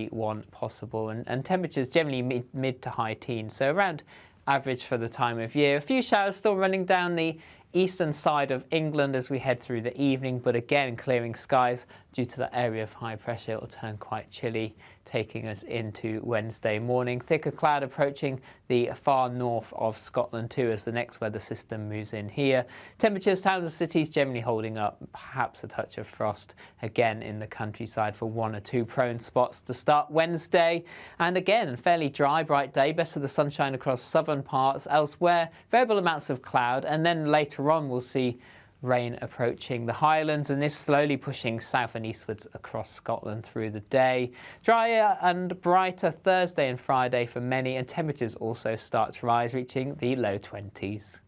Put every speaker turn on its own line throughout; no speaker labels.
one possible, and temperatures generally mid to high teens, so around average for the time of year. A few showers still running down the eastern side of England as we head through the evening, but again clearing skies due to the area of high pressure. It will turn quite chilly, taking us into Wednesday morning. Thicker cloud approaching the far north of Scotland too as the next weather system moves in here. Temperatures, towns and cities generally holding up, perhaps a touch of frost again in the countryside for one or two prone spots to start Wednesday. And again, fairly dry, bright day, best of the sunshine across southern parts. Elsewhere, variable amounts of cloud, and then later on we'll see rain approaching the Highlands, and this slowly pushing south and eastwards across Scotland through the day. Drier and brighter Thursday and Friday for many, and temperatures also start to rise, reaching the low 20s.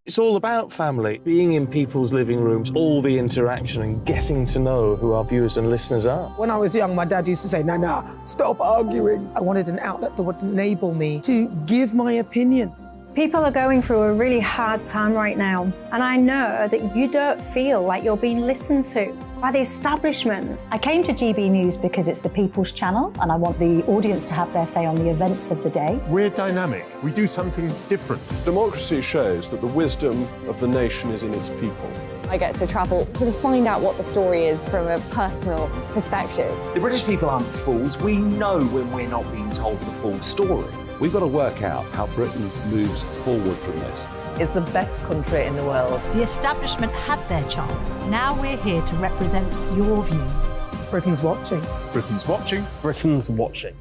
It's all about family, being in people's living rooms, all the interaction and getting to know who our viewers and listeners are.
When I was young, my dad used to say, "Nana, stop arguing." I wanted an outlet that would enable me to give my opinion.
People are going through a really hard time right now, and I know that you don't feel like you're being listened to by the establishment.
I came to GB News because it's the People's Channel, and I want the audience to have their say on the events of the day.
We're dynamic. We do something different.
Democracy shows that the wisdom of the nation is in its people.
I get to travel to find out what the story is from a personal perspective.
The British people aren't fools. We know when we're not being told the full story.
We've got to work out how Britain moves forward from this.
It's the best country in the world.
The establishment had their chance. Now we're here to represent your views.
Britain's watching.
Britain's watching.
Britain's watching.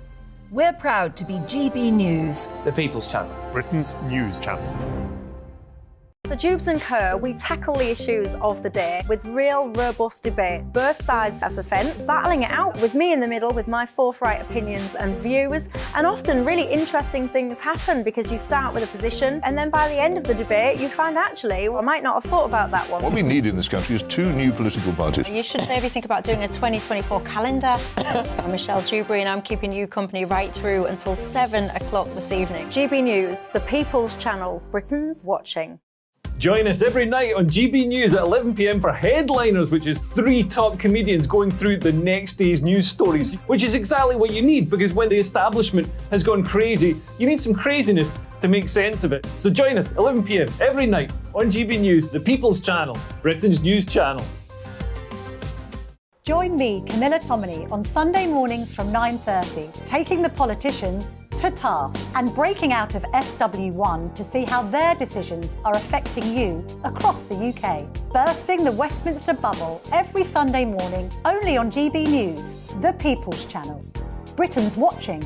We're proud to be GB News.
The People's Channel.
Britain's news channel.
So Jubes & Co, we tackle the issues of the day with real robust debate, both sides of the fence, battling it out with me in the middle with my forthright opinions and views. And often really interesting things happen because you start with a position and then by the end of the debate you find actually, well, I might not have thought about that one.
What we need in this country is two new political parties.
You should maybe think about doing a 2024 calendar. I'm Michelle Dewberry and I'm keeping you company right through until 7 o'clock this evening.
GB News, the People's Channel, Britain's watching.
Join us every night on GB News at 11 p.m. for Headliners, which is 3 top comedians going through the next day's news stories, which is exactly what you need, because when the establishment has gone crazy, you need some craziness to make sense of it. So join us 11 p.m. every night on GB News, the People's Channel, Britain's news channel.
Join me, Camilla Tominey, on Sunday mornings from 9:30, taking the politicians to task and breaking out of SW1 to see how their decisions are affecting you across the UK. Bursting the Westminster bubble every Sunday morning, only on GB News, the People's Channel. Britain's watching.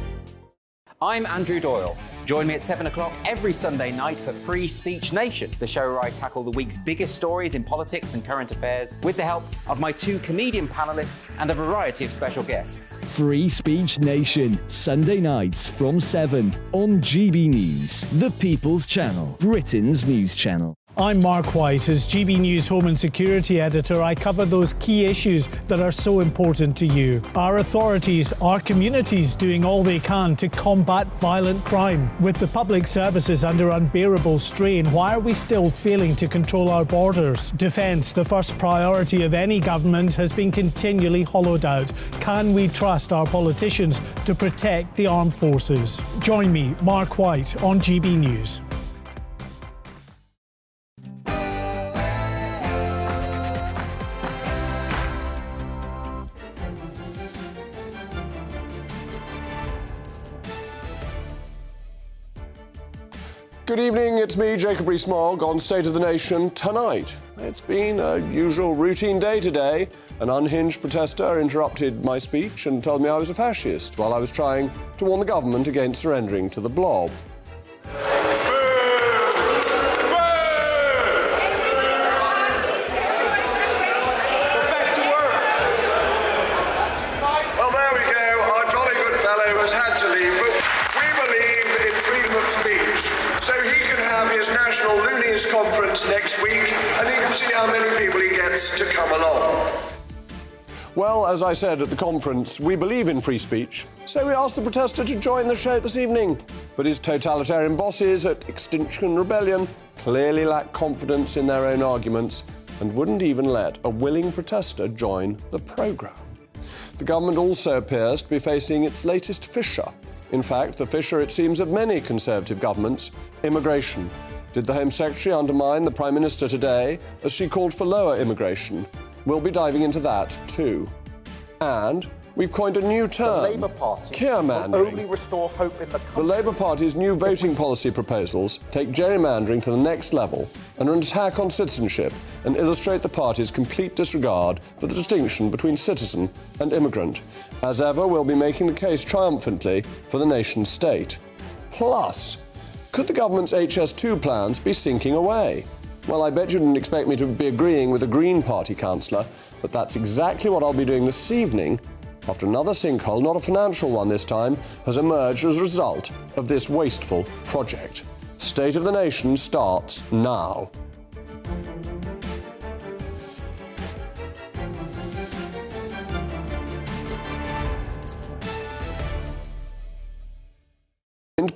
I'm Andrew Doyle. Join me at 7 o'clock every Sunday night for Free Speech Nation, the show where I tackle the week's biggest stories in politics and current affairs with the help of my 2 comedian panellists and a variety of special guests.
Free Speech Nation, Sunday nights from 7 on GB News, the People's Channel, Britain's news channel.
I'm Mark White. As GB News Home and Security Editor, I cover those key issues that are so important to you. Our authorities, our communities doing all they can to combat violent crime. With the public services under unbearable strain, why are we still failing to control our borders? Defence, the first priority of any government, has been continually hollowed out. Can we trust our politicians to protect the armed forces? Join me, Mark White, on GB News.
Good evening, it's me, Jacob Rees-Mogg, on State of the Nation tonight. It's been a usual routine day today. An unhinged protester interrupted my speech and told me I was a fascist while I was trying to warn the government against surrendering to the blob.
Well, there we go. Our jolly good fellow has had to leave, but we believe in freedom of speech. So he can have his National Loonies Conference next week, and he can see how many people he gets to come along.
Well, as I said at the conference, we believe in free speech, so we asked the protester to join the show this evening. But his totalitarian bosses at Extinction Rebellion clearly lack confidence in their own arguments and wouldn't even let a willing protester join the programme. The government also appears to be facing its latest fissure. In fact, the fissure, it seems, of many Conservative governments, immigration. Did the Home Secretary undermine the Prime Minister today as she called for lower immigration? We'll be diving into that too. And we've coined a new term,
the Labour Party
gerrymandering.
will only restore hope in the country.
The Labour Party's new voting policy proposals take gerrymandering to the next level and are an attack on citizenship and illustrate the party's complete disregard for the distinction between citizen and immigrant. As ever, we'll be making the case triumphantly for the nation state. Plus, could the government's HS2 plans be sinking away? Well, I bet you didn't expect me to be agreeing with a Green Party councillor, but that's exactly what I'll be doing this evening after another sinkhole, not a financial one this time, has emerged as a result of this wasteful project. State of the Nation starts now.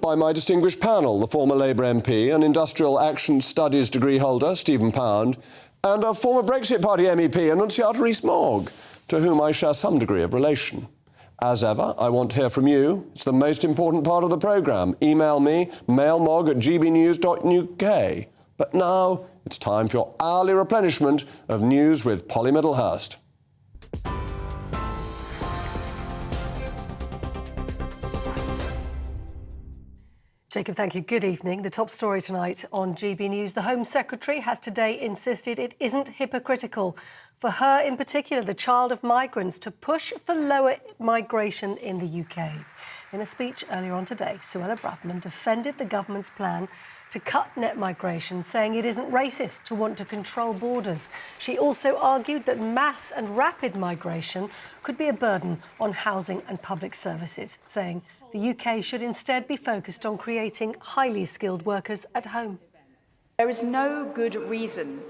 By my distinguished panel, the former Labour MP and Industrial Action Studies degree holder, Stephen Pound, and a former Brexit Party MEP, Annunciata Rees-Mogg, to whom I share some degree of relation. As ever, I want to hear from you. It's the most important part of the programme. Email me, mailmog@gbnews.uk. But now, it's time for your hourly replenishment of news with Polly Middlehurst.
Jacob, thank you. Good evening. The top story tonight on GB News. The Home Secretary has today insisted it isn't hypocritical for her, in particular, the child of migrants, to push for lower migration in the UK. In a speech earlier on today, Suella Braverman defended the government's plan to cut net migration, saying it isn't racist to want to control borders. She also argued that mass and rapid migration could be a burden on housing and public services, saying the UK should instead be focused on creating highly skilled workers at home.
There is no good reason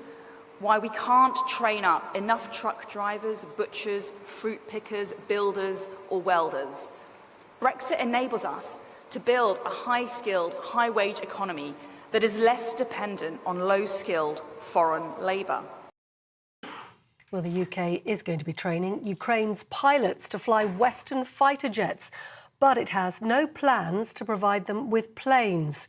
why we can't train up enough truck drivers, butchers, fruit pickers, builders or welders. Brexit enables us to build a high-skilled, high-wage economy that is less dependent on low-skilled foreign labour.
Well, the UK is going to be training Ukraine's pilots to fly Western fighter jets, but it has no plans to provide them with planes.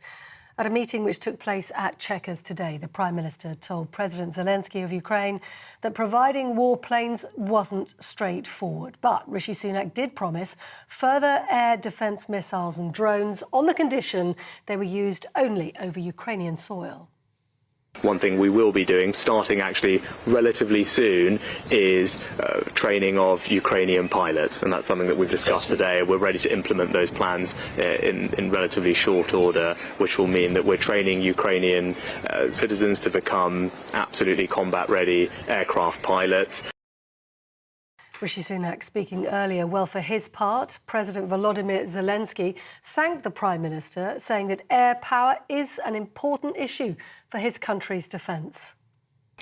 At a meeting which took place at Chequers today, the Prime Minister told President Zelensky of Ukraine that providing warplanes wasn't straightforward. But Rishi Sunak did promise further air defence missiles and drones on the condition they were used only over Ukrainian soil.
One thing we will be doing, starting actually relatively soon, is training of Ukrainian pilots, and that's something that we've discussed today. We're ready to implement those plans in relatively short order, which will mean that we're training Ukrainian citizens to become absolutely combat-ready aircraft pilots.
Rishi Sunak speaking earlier. Well, for his part, President Volodymyr Zelensky thanked the Prime Minister, saying that air power is an important issue for his country's defence.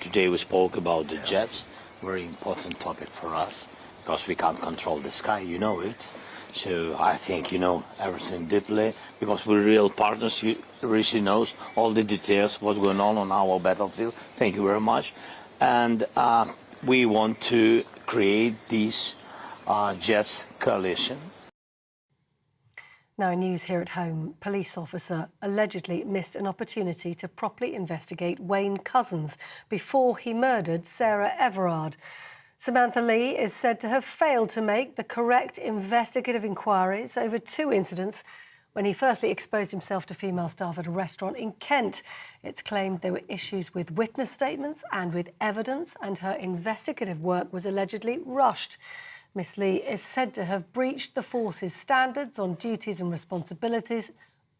Today we spoke about the jets, very important topic for us, because we can't control the sky, you know it. So I think you know everything deeply, because we're real partners. Rishi knows all the details, what's going on our battlefield. Thank you very much. And we want to create this jets coalition.
Now in news here at home, police officer allegedly missed an opportunity to properly investigate Wayne Couzens before he murdered Sarah Everard. Samantha Lee is said to have failed to make the correct investigative inquiries over two incidents when he firstly exposed himself to female staff at a restaurant in Kent. It's claimed there were issues with witness statements and with evidence, and her investigative work was allegedly rushed. Miss Lee is said to have breached the force's standards on duties and responsibilities,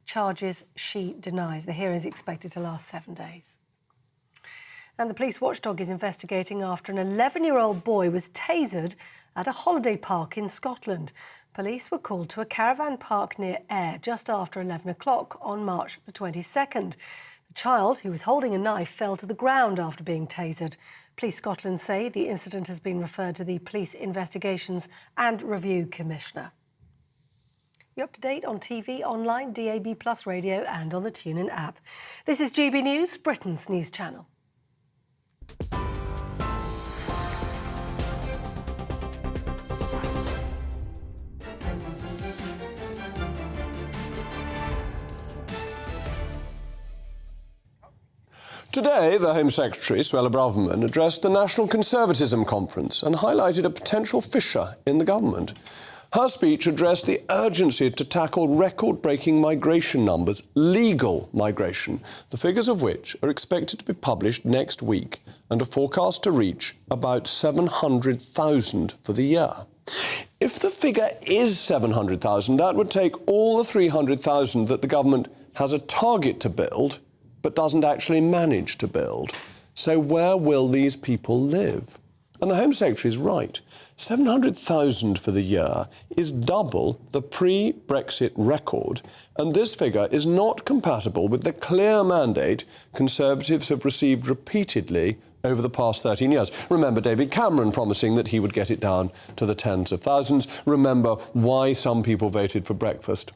charges she denies. The hearing is expected to last 7 days. And the police watchdog is investigating after an 11-year-old boy was tasered at a holiday park in Scotland. Police were called to a caravan park near Ayr just after 11 o'clock on March the 22nd. The child, who was holding a knife, fell to the ground after being tasered. Police Scotland say the incident has been referred to the Police Investigations and Review Commissioner. You're up to date on TV, online, DAB+ radio and on the TuneIn app. This is GB News, Britain's news channel.
Today, the Home Secretary, Suella Braverman, addressed the National Conservatism Conference and highlighted a potential fissure in the government. Her speech addressed the urgency to tackle record-breaking migration numbers, legal migration, the figures of which are expected to be published next week and are forecast to reach about 700,000 for the year. If the figure is 700,000, that would take all the 300,000 that the government has a target to build, but doesn't actually manage to build. So where will these people live? And the Home Secretary is right. 700,000 for the year is double the pre-Brexit record, and this figure is not compatible with the clear mandate Conservatives have received repeatedly over the past 13 years. Remember David Cameron promising that he would get it down to the tens of thousands. Remember why some people voted for Brexit.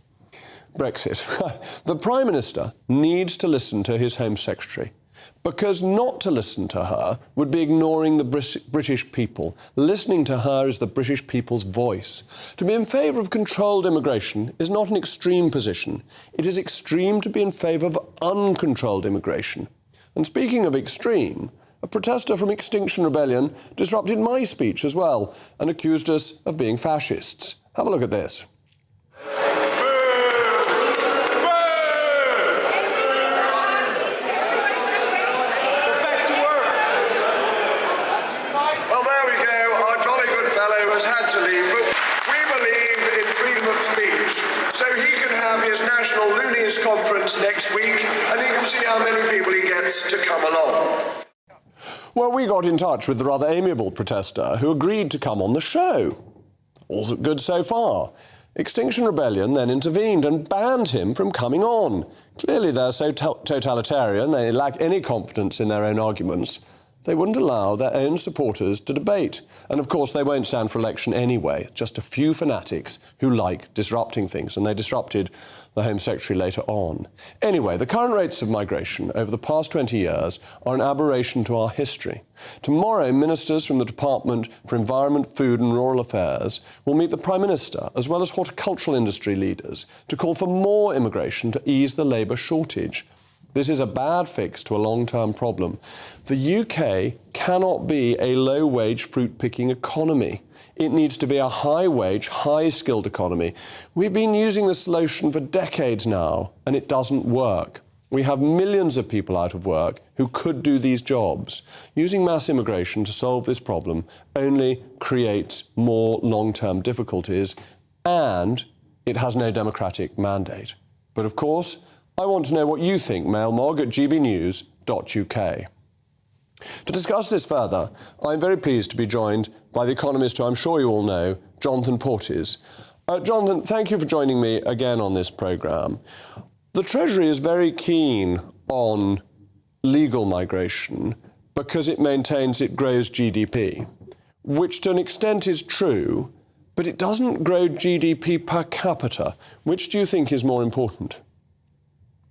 The Prime Minister needs to listen to his Home Secretary, because not to listen to her would be ignoring the British people. Listening to her is the British people's voice. To be in favour of controlled immigration is not an extreme position. It is extreme to be in favour of uncontrolled immigration. And speaking of extreme, a protester from Extinction Rebellion disrupted my speech as well and accused us of being fascists. Have a look at this.
Conference next week, and you can see how many people he gets to come along.
Well, we got in touch with the rather amiable protester who agreed to come on the show. All good so far. Extinction Rebellion then intervened and banned him from coming on. Clearly they're so totalitarian, they lack any confidence in their own arguments. They wouldn't allow their own supporters to debate. And of course they won't stand for election anyway. Just a few fanatics who like disrupting things, and they disrupted the Home Secretary later on. Anyway, the current rates of migration over the past 20 years are an aberration to our history. Tomorrow, ministers from the Department for Environment, Food and Rural Affairs will meet the Prime Minister, as well as horticultural industry leaders, to call for more immigration to ease the labour shortage. This is a bad fix to a long-term problem. The UK cannot be a low-wage fruit-picking economy. It needs to be a high-wage, high-skilled economy. We've been using this solution for decades now, and it doesn't work. We have millions of people out of work who could do these jobs. Using mass immigration to solve this problem only creates more long-term difficulties, and it has no democratic mandate. But of course, I want to know what you think. Mailmog at gbnews.uk. To discuss this further, I'm very pleased to be joined by the economist who I'm sure you all know, Jonathan Portes. Jonathan, thank you for joining me again on this programme. The Treasury is very keen on legal migration because it maintains it grows GDP, which to an extent is true, but it doesn't grow GDP per capita. Which do you think is more important?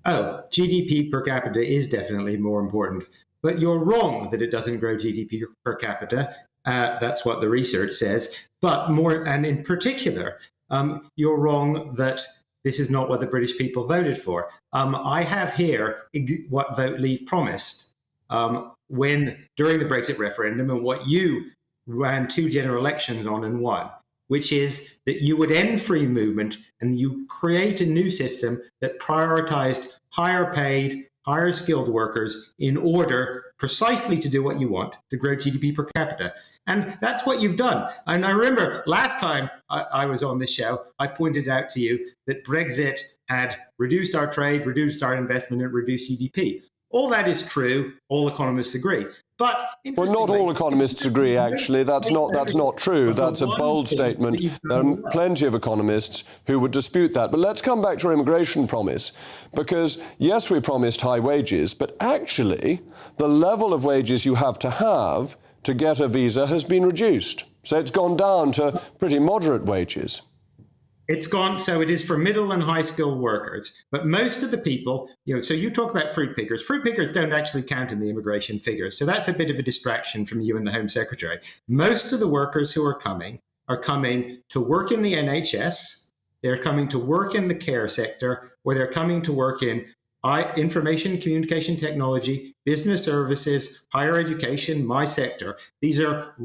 Oh, GDP per capita is definitely more important. But you're wrong that it doesn't grow GDP per capita. That's what the research says. But more, and in particular, you're wrong that this is not what the British people voted for. I have here what Vote Leave promised when during the Brexit referendum, and what you ran 2 general elections on and won, which is that you would end free movement and you create a new system that prioritized higher paid, higher skilled workers in order precisely to do what you want, to grow GDP per capita. And that's what you've done. And I remember last time I was on this show, I pointed out to you that Brexit had reduced our trade, reduced our investment, and reduced GDP. All that is true. All economists agree. But
well, not all economists agree, actually. That's not true. That's a bold statement. There are plenty of economists who would dispute that. But let's come back to our immigration promise, because, yes, we promised high wages, but actually the level of wages you have to get a visa has been reduced. So it's gone down to pretty moderate wages.
It's gone, so it is for middle and high skilled workers. But most of the people, so you talk about fruit pickers. Fruit pickers don't actually count in the immigration figures. So that's a bit of a distraction from you and the Home Secretary. Most of the workers who are coming to work in the NHS, they're coming to work in the care sector, or they're coming to work in information communication technology, business services, higher education, my sector. These are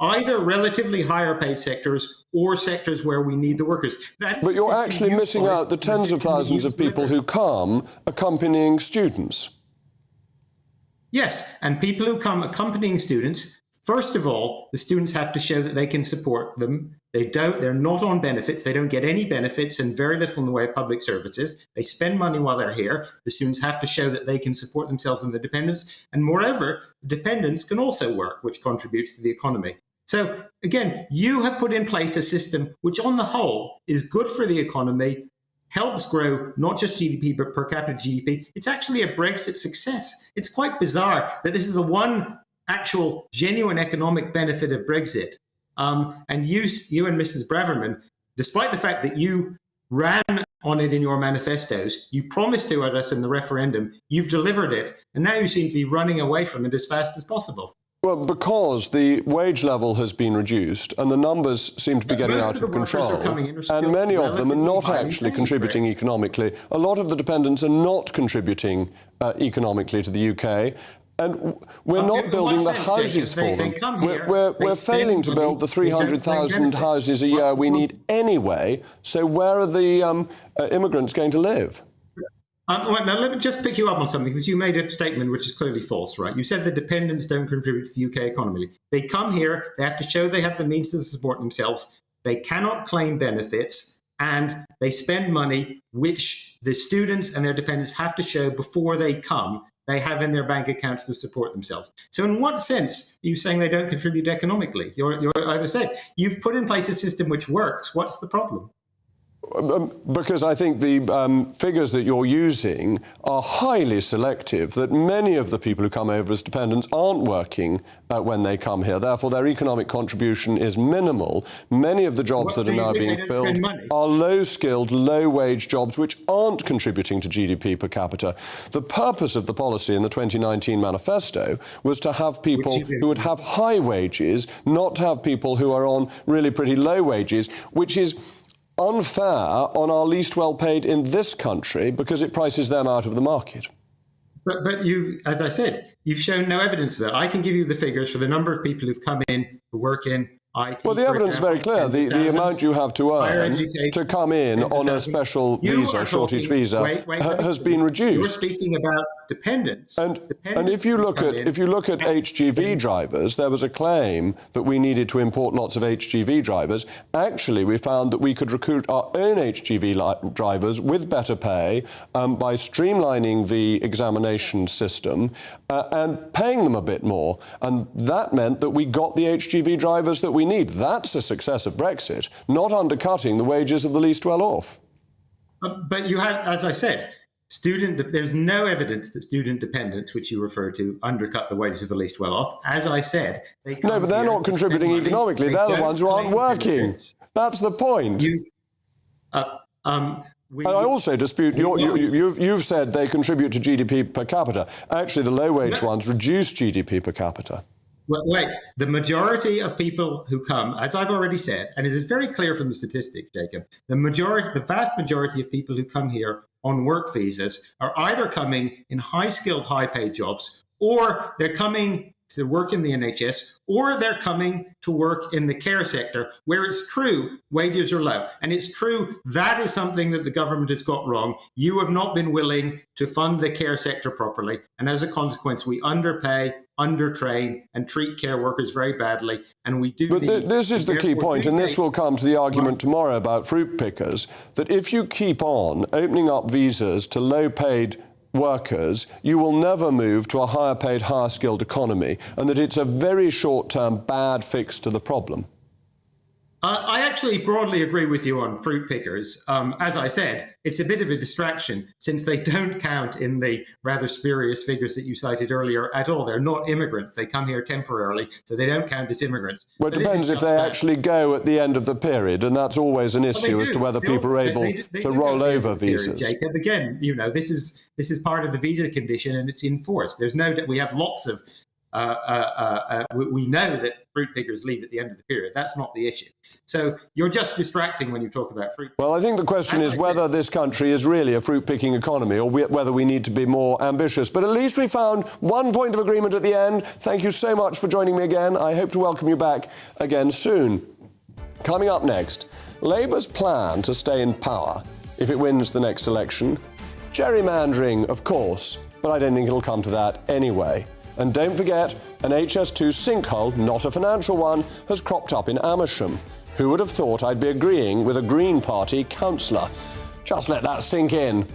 either relatively higher paid sectors or sectors where we need the workers.
But you're actually missing out the tens of thousands of people who come accompanying students.
Yes, and people who come accompanying students, first of all, the students have to show that they can support them. They're not on benefits. They don't get any benefits and very little in the way of public services. They spend money while they're here. The students have to show that they can support themselves and their dependents. And moreover, the dependents can also work, which contributes to the economy. So again, you have put in place a system which on the whole is good for the economy, helps grow not just GDP, but per capita GDP. It's actually a Brexit success. It's quite bizarre that this is the one actual genuine economic benefit of Brexit. And you and Mrs. Braverman, despite the fact that you ran on it in your manifestos, you promised to us in the referendum, you've delivered it, and now you seem to be running away from it as fast as possible.
Well, because the wage level has been reduced and the numbers seem to be getting out of control, and many of them are not actually contributing economically. A lot of the dependents are not contributing economically to the UK. And we're not building the houses for them. We're failing to build the 300,000 houses a year we need anyway. So where are the immigrants going to live?
Now, let me just pick you up on something, because you made a statement which is clearly false, right? You said the dependents don't contribute to the UK economy. They come here, they have to show they have the means to support themselves, they cannot claim benefits, and they spend money which the students and their dependents have to show before they come they have in their bank accounts to support themselves. So in what sense are you saying they don't contribute economically? I would say, you've put in place a system which works. What's the problem?
Because I think the figures that you're using are highly selective, that many of the people who come over as dependents aren't working when they come here. Therefore, their economic contribution is minimal. Many of the jobs that are now being filled are low-skilled, low-wage jobs which aren't contributing to GDP per capita. The purpose of the policy in the 2019 manifesto was to have people who would have high wages, not to have people who are on really pretty low wages, which is unfair on our least well-paid in this country because it prices them out of the market.
But you, as I said, you've shown no evidence of that. I can give you the figures for the number of people who've come in to work in IT.
Well, the evidence is very clear. The amount you have to earn to come in on a special visa, shortage visa, has been reduced.
You're speaking about dependents.
And if you look at HGV drivers, there was a claim that we needed to import lots of HGV drivers. Actually, we found that we could recruit our own HGV drivers with better pay by streamlining the examination system and paying them a bit more. And that meant that we got the HGV drivers that we need. That's a success of Brexit, not undercutting the wages of the least well off.
But you have, as I said, there's no evidence that student dependents, which you refer to, undercut the wages of the least well off. As I said,
no, but they're not contributing economically. They're the ones who aren't working. That's the point. And I also dispute, you've said they contribute to GDP per capita. Actually, the low-wage ones reduce GDP per capita.
Well, wait, the majority of people who come, as I've already said, and it is very clear from the statistics, Jacob, the vast majority of people who come here on work visas are either coming in high-skilled, high-paid jobs, or they're coming to work in the NHS, or they're coming to work in the care sector, where it's true wages are low. And it's true that is something that the government has got wrong. You have not been willing to fund the care sector properly. And as a consequence, we underpay, undertrain, and treat care workers very badly. And we do.
But this is the key point, and this will come to the argument tomorrow about fruit pickers, that if you keep on opening up visas to low-paid workers, you will never move to a higher paid, higher skilled economy, and that it's a very short-term bad fix to the problem?
I actually broadly agree with you on fruit pickers. As I said, it's a bit of a distraction since they don't count in the rather spurious figures that you cited earlier at all. They're not immigrants. They come here temporarily, so they don't count as immigrants.
Well, it depends if they actually go at the end of the period, and that's always an issue as to whether people are able to roll over visas.
Jacob, again, you know, this is part of the visa condition, and it's enforced. There's no doubt we have lots of we know that fruit pickers leave at the end of the period. That's not the issue. So you're just distracting when you talk about fruit.
Well, I think the question is whether this country is really a fruit-picking economy or whether we need to be more ambitious. But at least we found one point of agreement at the end. Thank you so much for joining me again. I hope to welcome you back again soon. Coming up next, Labour's plan to stay in power if it wins the next election. Gerrymandering, of course, but I don't think it'll come to that anyway. And don't forget, an HS2 sinkhole, not a financial one, has cropped up in Amersham. Who would have thought I'd be agreeing with a Green Party councillor? Just let that sink in.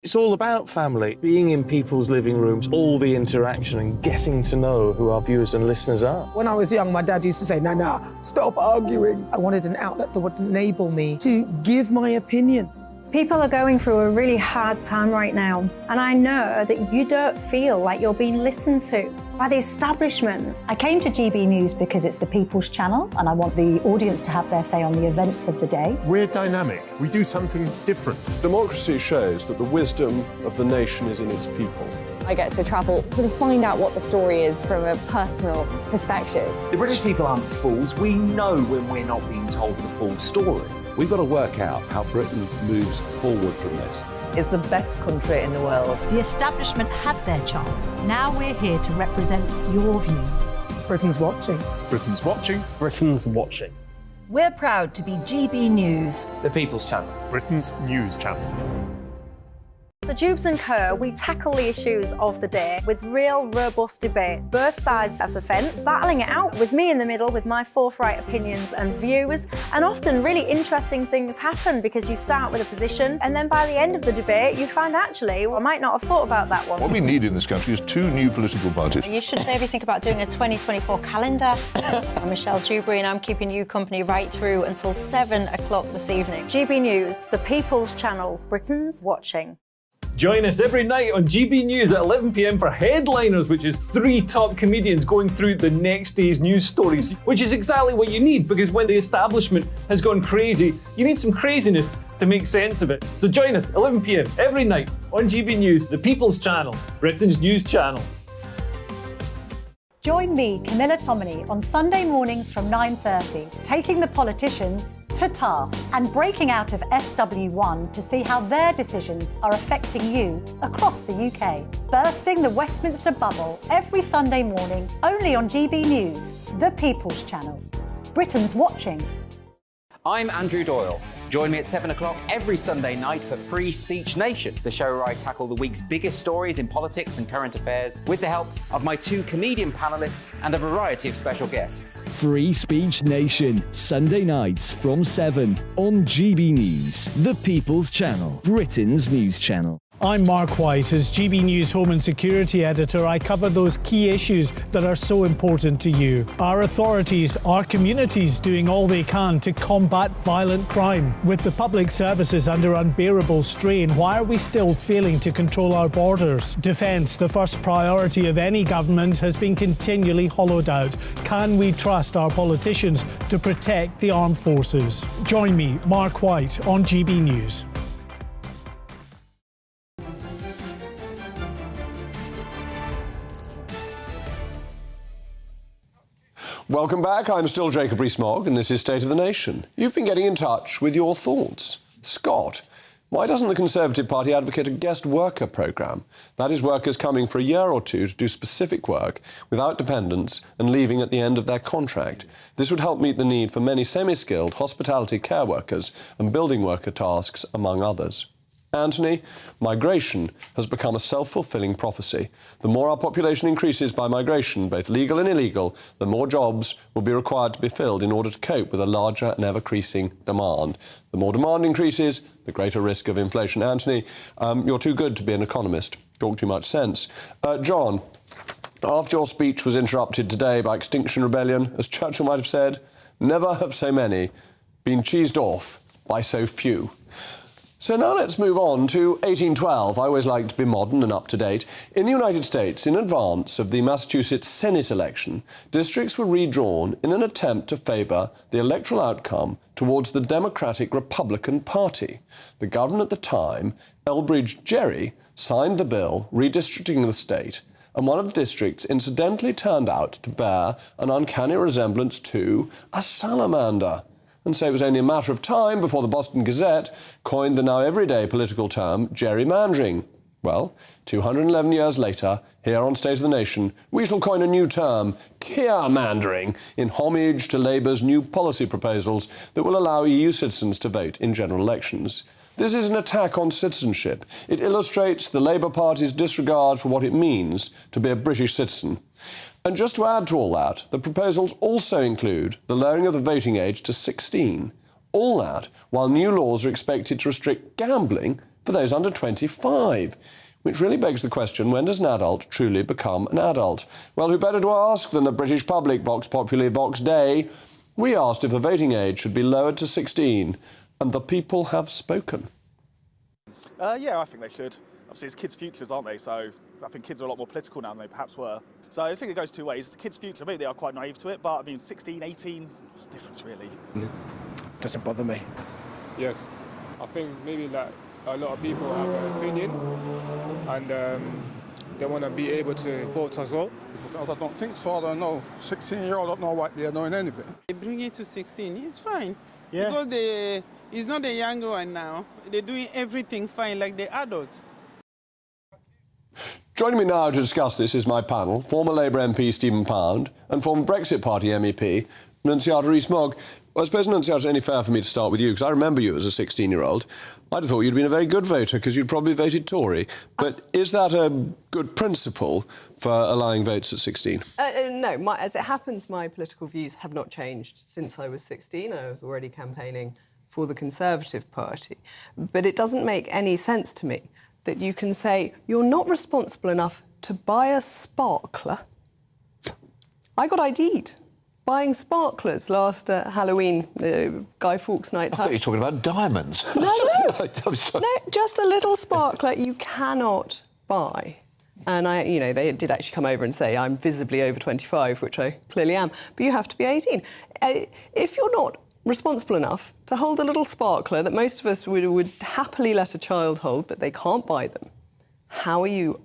It's all about family, being in people's living rooms, all the interaction and getting to know who our viewers and listeners are.
When I was young, my dad used to say, "Nah, stop arguing." I wanted an outlet that would enable me to give my opinion.
People are going through a really hard time right now, and I know that you don't feel like you're being listened to by the establishment.
I came to GB News because it's the People's Channel, and I want the audience to have their say on the events of the day.
We're dynamic. We do something different.
Democracy shows that the wisdom of the nation is in its people.
I get to travel to find out what the story is from a personal perspective.
The British people aren't fools. We know when we're not being told the full story.
We've got to work out how Britain moves forward from this.
It's the best country in the world.
The establishment had their chance. Now we're here to represent your views.
Britain's watching.
Britain's watching.
Britain's watching.
We're proud to be GB News,
the People's Channel,
Britain's news channel.
So Jubes & Co, we tackle the issues of the day with real robust debate, both sides of the fence, battling it out with me in the middle with my forthright opinions and views. And often really interesting things happen because you start with a position and then by the end of the debate you find actually, well, I might not have thought about that one.
What we need in this country is two new political parties.
You should maybe think about doing a 2024 calendar. I'm Michelle Dewberry and I'm keeping you company right through until 7 o'clock this evening.
GB News, the People's Channel, Britain's watching.
Join us every night on GB News at 11 p.m. for Headliners, which is 3 top comedians going through the next day's news stories, which is exactly what you need because when the establishment has gone crazy, you need some craziness to make sense of it. So join us 11 p.m. every night on GB News, the People's Channel, Britain's news channel.
Join me, Camilla Tominey, on Sunday mornings from 9:30, taking the politicians to task and breaking out of SW1 to see how their decisions are affecting you across the UK. Bursting the Westminster bubble every Sunday morning, only on GB News, the People's Channel. Britain's watching.
I'm Andrew Doyle. Join me at 7 o'clock every Sunday night for Free Speech Nation, the show where I tackle the week's biggest stories in politics and current affairs with the help of my 2 comedian panellists and a variety of special guests.
Free Speech Nation, Sunday nights from 7 on GB News, the People's Channel, Britain's news channel.
I'm Mark White. As GB News Home and Security Editor, I cover those key issues that are so important to you. Our authorities, our communities doing all they can to combat violent crime. With the public services under unbearable strain, why are we still failing to control our borders? Defence, the first priority of any government, has been continually hollowed out. Can we trust our politicians to protect the armed forces? Join me, Mark White, on GB News.
Welcome back. I'm still Jacob Rees-Mogg, and this is State of the Nation. You've been getting in touch with your thoughts. Scott, why doesn't the Conservative Party advocate a guest worker programme? That is, workers coming for a year or two to do specific work without dependents and leaving at the end of their contract. This would help meet the need for many semi-skilled hospitality care workers and building worker tasks, among others. Anthony, migration has become a self-fulfilling prophecy. The more our population increases by migration, both legal and illegal, the more jobs will be required to be filled in order to cope with a larger and ever-increasing demand. The more demand increases, the greater risk of inflation. Anthony, you're too good to be an economist. Talk too much sense. John, after your speech was interrupted today by Extinction Rebellion, as Churchill might have said, never have so many been cheesed off by so few. So now let's move on to 1812. I always like to be modern and up to date. In the United States, in advance of the Massachusetts Senate election, districts were redrawn in an attempt to favour the electoral outcome towards the Democratic Republican Party. The governor at the time, Elbridge Gerry, signed the bill redistricting the state, and one of the districts incidentally turned out to bear an uncanny resemblance to a salamander. And so it was only a matter of time before the Boston Gazette coined the now everyday political term gerrymandering. Well, 211 years later, here on State of the Nation, we shall coin a new term, kearmandering, in homage to Labour's new policy proposals that will allow EU citizens to vote in general elections. This is an attack on citizenship. It illustrates the Labour Party's disregard for what it means to be a British citizen. And just to add to all that, the proposals also include the lowering of the voting age to 16. All that while new laws are expected to restrict gambling for those under 25. Which really begs the question, when does an adult truly become an adult? Well, who better to ask than the British public, Vox Populi, Vox Dei? We asked if the voting age should be lowered to 16, and the people have spoken.
Yeah, I think they should. Obviously, it's kids' futures, aren't they? So I think kids are a lot more political now than they perhaps were. So I think it goes two ways. The kids' future, maybe they are quite naive to it, but I mean, 16, 18, what's the difference really?
Doesn't bother me.
Yes, I think maybe like a lot of people have an opinion and they want to be able to vote as well.
Because I don't think so, I don't know. 16-year-old don't know what they're doing anything.
They bring it to 16, it's fine.
Yeah.
Because it's not the younger one now. They're doing everything fine like the adults.
Joining me now to discuss this is my panel, former Labour MP Stephen Pound and former Brexit Party MEP Nunciata Rees-Mogg. Well, I suppose, Nunciata, it's only fair for me to start with you, because I remember you as a 16-year-old. I'd have thought you'd been a very good voter, because you'd probably voted Tory. But is that a good principle for allowing votes at 16?
No, as it happens, my political views have not changed since I was 16. I was already campaigning for the Conservative Party. But it doesn't make any sense to me that you can say you're not responsible enough to buy a sparkler. I got ID'd buying sparklers last Halloween, Guy Fawkes night.
I thought you were talking about diamonds.
No, just a little sparkler you cannot buy. And they did actually come over and say I'm visibly over 25, which I clearly am, but you have to be 18. If you're not responsible enough to hold a little sparkler that most of us would happily let a child hold, but they can't buy them, how are you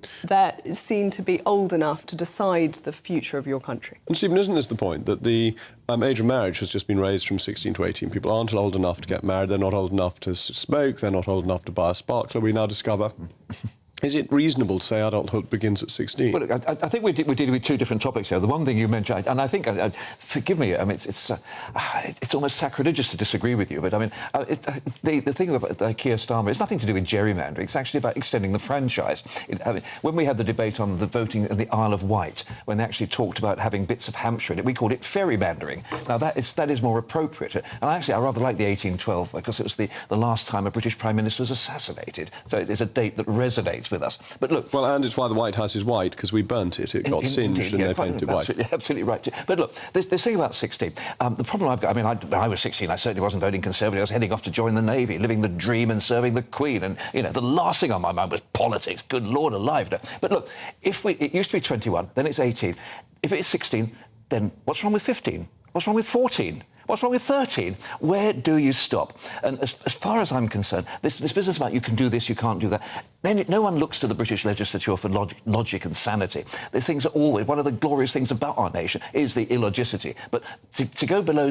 seen to be old enough to decide the future of your country?
And Stephen, isn't this the point, that the age of marriage has just been raised from 16 to 18? People aren't old enough to get married, they're not old enough to smoke, they're not old enough to buy a sparkler, we now discover. Is it reasonable to say adulthood begins at 16?
Well, look, I think we're dealing with two different topics here. The one thing you mentioned, and I think, forgive me, I mean, it's almost sacrilegious to disagree with you, but I mean, the thing about Keir Starmer, it's nothing to do with gerrymandering. It's actually about extending the franchise. When we had the debate on the voting in the Isle of Wight, when they actually talked about having bits of Hampshire in it, we called it ferrymandering. Now, that is more appropriate. And I rather like the 1812 because it was the last time a British Prime Minister was assassinated. So it is a date that resonates with us. But look...
Well, and it's why the White House is white, because we burnt it. It got singed and they painted it white.
Absolutely right. But look, this thing about 16, the problem I've got... I mean, when I was 16, I certainly wasn't voting Conservative. I was heading off to join the Navy, living the dream and serving the Queen. And, the last thing on my mind was politics. Good Lord alive. No. But look, it used to be 21, then it's 18. If it's 16, then what's wrong with 15? What's wrong with 14? What's wrong with 13? Where do you stop? And as far as I'm concerned, this business about you can do this, you can't do that, No one looks to the British legislature for logic and sanity. The things are always, one of the glorious things about our nation is the illogicity. But to go below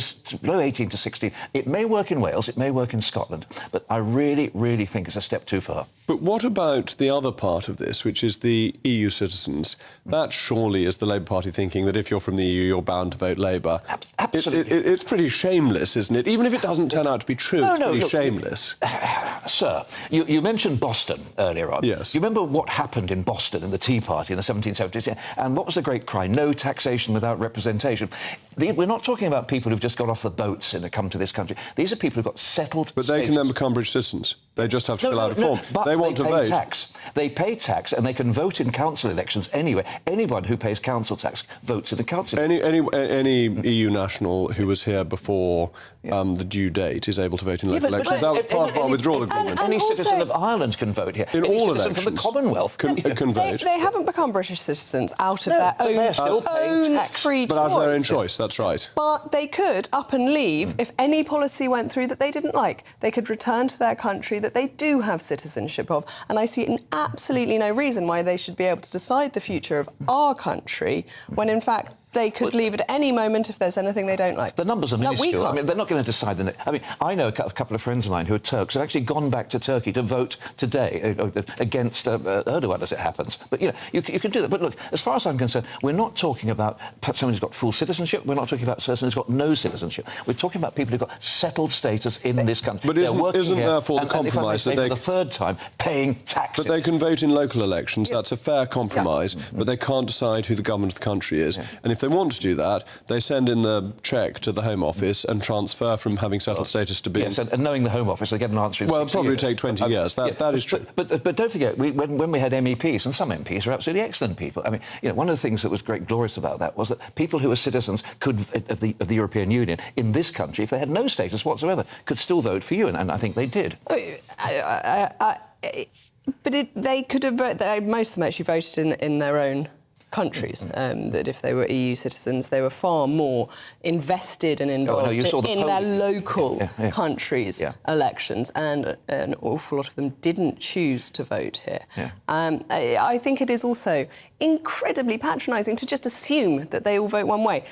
18 to 16, it may work in Wales, it may work in Scotland, but I really, really think it's a step too far.
But what about the other part of this, which is the EU citizens? That surely is the Labour Party thinking that if you're from the EU, you're bound to vote Labour.
Absolutely.
It's pretty shameless, isn't it? Even if it doesn't turn out to be true, it's pretty shameless.
Sir, you mentioned Boston earlier on.
Yes.
You remember what happened in Boston in the Tea Party in the 1770s? And what was the great cry? No taxation without representation. We're not talking about people who've just got off the boats and have come to this country. These are people who've got settled
But they can then become British citizens. They just have to fill out a form.
But
they want to vote.
Tax. They pay tax and they can vote in council elections anyway. Anyone who pays council tax votes in the council.
Any EU national who was here before the due date is able to vote in local elections. That was part of our withdrawal agreement.
Any citizen of Ireland can vote here.
In
Any
all
citizen
elections.
from the Commonwealth
can vote.
They haven't become British citizens out of their own free choice.
But out of their own choice, that's right.
But they could up and leave if any policy went through that they didn't like. They could return to their country that they do have citizenship of. And I see absolutely no reason why they should be able to decide the future of our country when, in fact, they could leave at any moment if there's anything they don't like.
The numbers are minuscule. I mean, they're not going to decide the... I mean, I know a couple of friends of mine who are Turks who have actually gone back to Turkey to vote today against Erdogan, as it happens. But, you can do that. But look, as far as I'm concerned, we're not talking about someone who's got full citizenship. We're not talking about someone who's got no citizenship. We're talking about people who've got settled status in this country.
But isn't therefore the compromise that they...
for the third time, paying taxes.
But they can vote in local elections. That's a fair compromise. But they can't decide who the government of the country is. And if they want to do that, they send in the cheque to the Home Office and transfer from having settled status to being...
Yes, and knowing the Home Office, they get an answer in 6 years.
Well, it'll probably take 20 years. That is true.
But don't forget, when we had MEPs, and some MPs are absolutely excellent people. I mean, one of the things that was great glorious about that was that people who were citizens of the European Union in this country, if they had no status whatsoever, could still vote for you, and I think they did.
But they could have voted... Most of them actually voted in their own countries, that if they were EU citizens, they were far more invested and involved in their local countries' elections, and an awful lot of them didn't choose to vote here. I think it is also incredibly patronising to just assume that they all vote one way.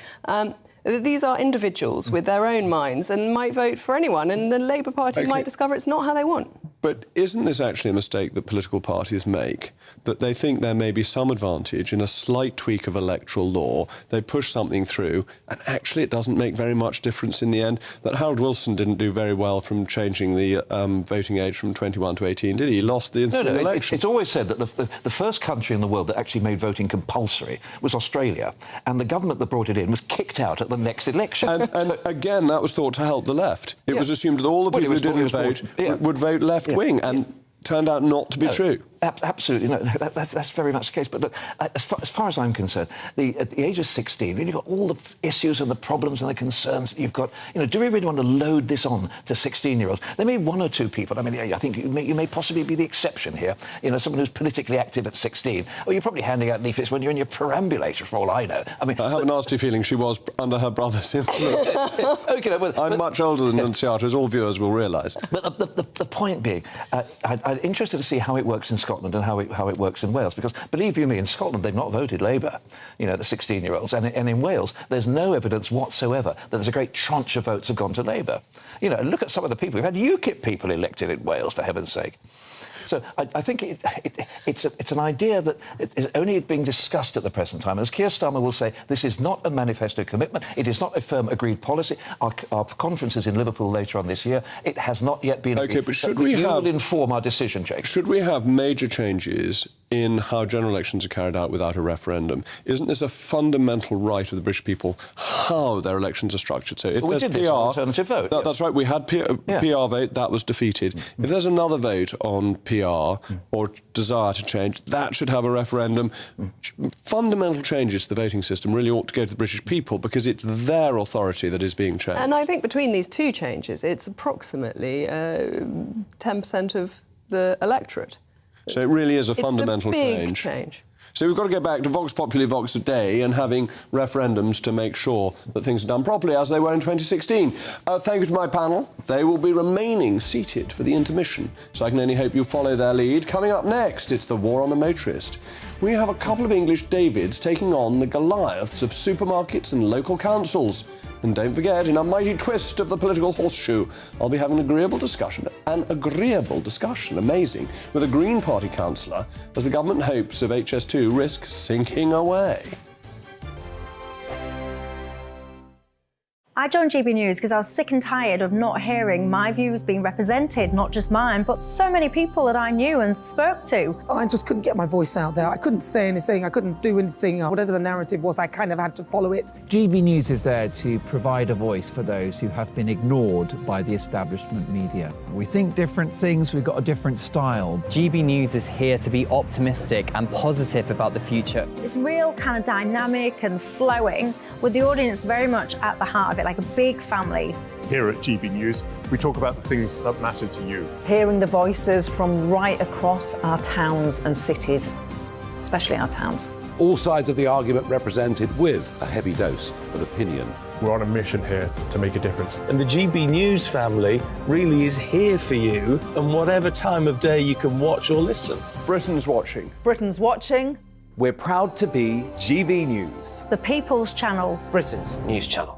These are individuals with their own minds and might vote for anyone, and the Labour Party might discover it's not how they want.
But isn't this actually a mistake that political parties make? That they think there may be some advantage in a slight tweak of electoral law, they push something through, and actually it doesn't make very much difference in the end. That Harold Wilson didn't do very well from changing the voting age from 21 to 18, did he? He lost the instant election.
It's always said that the first country in the world that actually made voting compulsory was Australia, and the government that brought it in was kicked out at the next election.
And again, that was thought to help the left. It was assumed that all the people who didn't vote would vote left-wing, and turned out not to be true.
Absolutely, no, that's very much the case. But look, as far as I'm concerned, at the age of 16, when you've got all the issues and the problems and the concerns that you've got, do we really want to load this on to 16-year-olds? There may be one or two people, I mean, I think you may possibly be the exception here, someone who's politically active at 16, or you're probably handing out leaflets when you're in your perambulator, for all I know. I mean,
I have a nasty feeling she was under her brother's influence. I'm much older than Nunziata, as all viewers will realise.
But the point being, I'm interested to see how it works in Scotland and how it works in Wales, because believe you me, in Scotland they've not voted Labour, the 16-year-olds, and in Wales there's no evidence whatsoever that there's a great tranche of votes have gone to Labour. And look at some of the people. We've had UKIP people elected in Wales, for heaven's sake. So I think it's an idea that is only being discussed at the present time. As Keir Starmer will say, this is not a manifesto commitment. It is not a firm agreed policy. Our conference is in Liverpool later on this year. It has not yet been agreed.
But should we
will inform our decision, Jake.
Should we have major changes in how general elections are carried out without a referendum? Isn't this a fundamental right of the British people how their elections are structured? So if there's PR,
alternative vote.
That's right. We had PR vote, that was defeated. If there's another vote on PR or desire to change, that should have a referendum. Fundamental changes to the voting system really ought to go to the British people, because it's their authority that is being changed.
And I think between these two changes, it's approximately 10% of the electorate.
So it really is a fundamental
change.
So we've got to go back to Vox Populi, Vox Dei and having referendums to make sure that things are done properly as they were in 2016. Thank you to my panel. They will be remaining seated for the intermission, so I can only hope you follow their lead. Coming up next, it's the war on the motorist. We have a couple of English Davids taking on the Goliaths of supermarkets and local councils. And don't forget, in a mighty twist of the political horseshoe, I'll be having an agreeable discussion, amazing, with a Green Party councillor as the government hopes of HS2 risk sinking away.
I joined GB News because I was sick and tired of not hearing my views being represented, not just mine, but so many people that I knew and spoke to.
I just couldn't get my voice out there. I couldn't say anything. I couldn't do anything. Whatever the narrative was, I kind of had to follow it.
GB News is there to provide a voice for those who have been ignored by the establishment media. We think different things, we've got a different style.
GB News is here to be optimistic and positive about the future.
It's real kind of dynamic and flowing, with the audience very much at the heart of it, like a big family.
Here at GB News, we talk about the things that matter to you.
Hearing the voices from right across our towns and cities, especially our towns.
All sides of the argument represented with a heavy dose of opinion.
We're on a mission here to make a difference.
And the GB News family really is here for you, and whatever time of day you can watch or listen.
Britain's watching.
Britain's watching.
We're proud to be GB News.
The People's Channel.
Britain's news channel.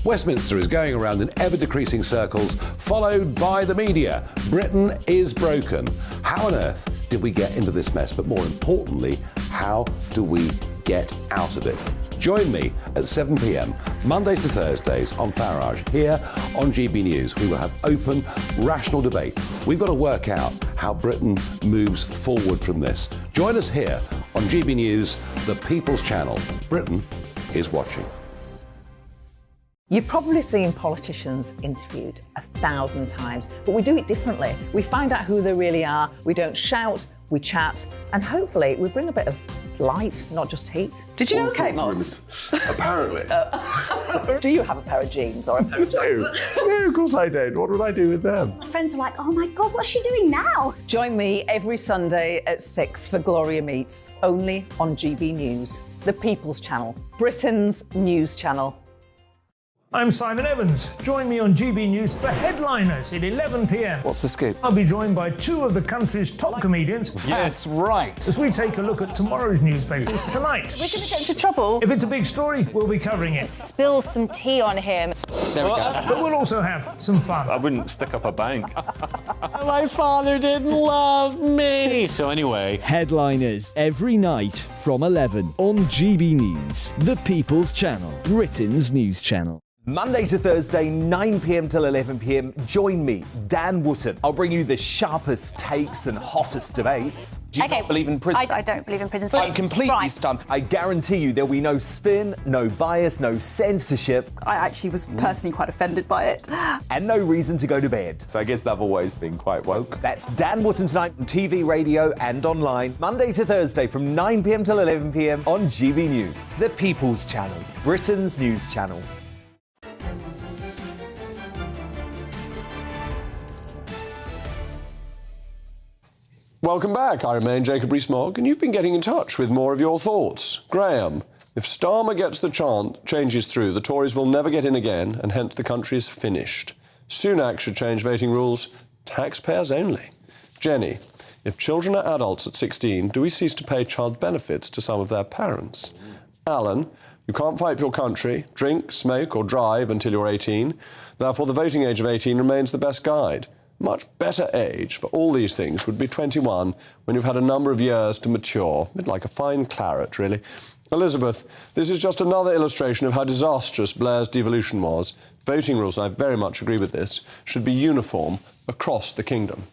Westminster is going around in ever-decreasing circles, followed by the media. Britain is broken. How on earth did we get into this mess? But more importantly, how do we get out of it? Join me at 7 p.m, Mondays to Thursdays on Farage, here on GB News. We will have open, rational debate. We've got to work out how Britain moves forward from this. Join us here on GB News, the People's Channel. Britain is watching.
You've probably seen politicians interviewed 1,000 times, but we do it differently. We find out who they really are, we don't shout, we chat, and hopefully we bring a bit of light, not just heat. Did you know Kate Moss?
Apparently.
Do you have a pair of jeans or a pair of jeans?
No, of course I don't. What would I do with them?
My friends are like, oh my God, what's she doing now? Join me every Sunday at 6 for Gloria Meets, only on GB News, the People's Channel, Britain's news channel.
I'm Simon Evans. Join me on GB News for Headliners at 11 p.m.
What's the scoop?
I'll be joined by two of the country's top comedians.
That's right.
As we take a look at tomorrow's newspapers tonight.
We're going to get into trouble.
If it's a big story, we'll be covering it.
Spill some tea on him.
There we go.
But we'll also have some fun.
I wouldn't stick up a bank.
My father didn't love me. So anyway.
Headliners every night from 11 on GB News, the People's Channel, Britain's news channel.
Monday to Thursday, 9 p.m. till 11 p.m. Join me, Dan Wootton. I'll bring you the sharpest takes and hottest debates.
Do you not believe in prison?
I don't believe in prisons.
I'm completely stunned.
I guarantee you there'll be no spin, no bias, no censorship.
I actually was personally quite offended by it.
And no reason to go to bed.
So I guess they've always been quite woke.
That's Dan Wootton tonight on TV, radio and online. Monday to Thursday from 9 p.m. till 11 p.m. on GB News. The People's Channel, Britain's news channel.
Welcome back. I remain Jacob Rees-Mogg, and you've been getting in touch with more of your thoughts. Graham, if Starmer gets the changes through, the Tories will never get in again, and hence the country is finished. Sunak should change voting rules, taxpayers only. Jenny, if children are adults at 16, do we cease to pay child benefits to some of their parents? Alan, you can't fight for your country, drink, smoke or drive until you're 18. Therefore, the voting age of 18 remains the best guide. Much better age for all these things would be 21, when you've had a number of years to mature. A bit like a fine claret, really. Elizabeth, this is just another illustration of how disastrous Blair's devolution was. Voting rules, and I very much agree with this, should be uniform across the kingdom.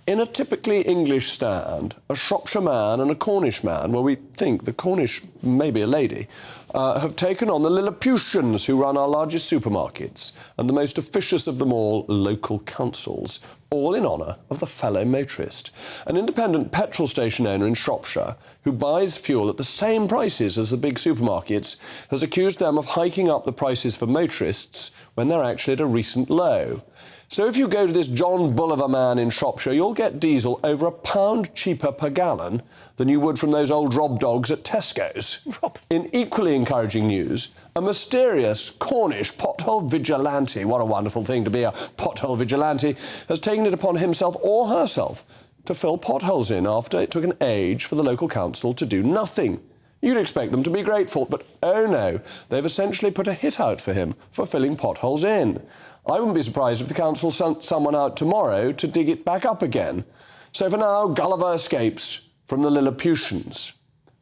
In a typically English stand, a Shropshire man and a Cornish man, well, we think the Cornish may be a lady, have taken on the Lilliputians who run our largest supermarkets and the most officious of them all, local councils, all in honour of the fellow motorist. An independent petrol station owner in Shropshire who buys fuel at the same prices as the big supermarkets has accused them of hiking up the prices for motorists when they're actually at a recent low. So if you go to this John Bull of a man in Shropshire, you'll get diesel over £1 cheaper per gallon than you would from those old Rob dogs at Tesco's. In equally encouraging news, a mysterious Cornish pothole vigilante, what a wonderful thing to be a pothole vigilante, has taken it upon himself or herself to fill potholes in after it took an age for the local council to do nothing. You'd expect them to be grateful, but oh no, they've essentially put a hit out for him for filling potholes in. I wouldn't be surprised if the council sent someone out tomorrow to dig it back up again. So for now, Gulliver escapes from the Lilliputians.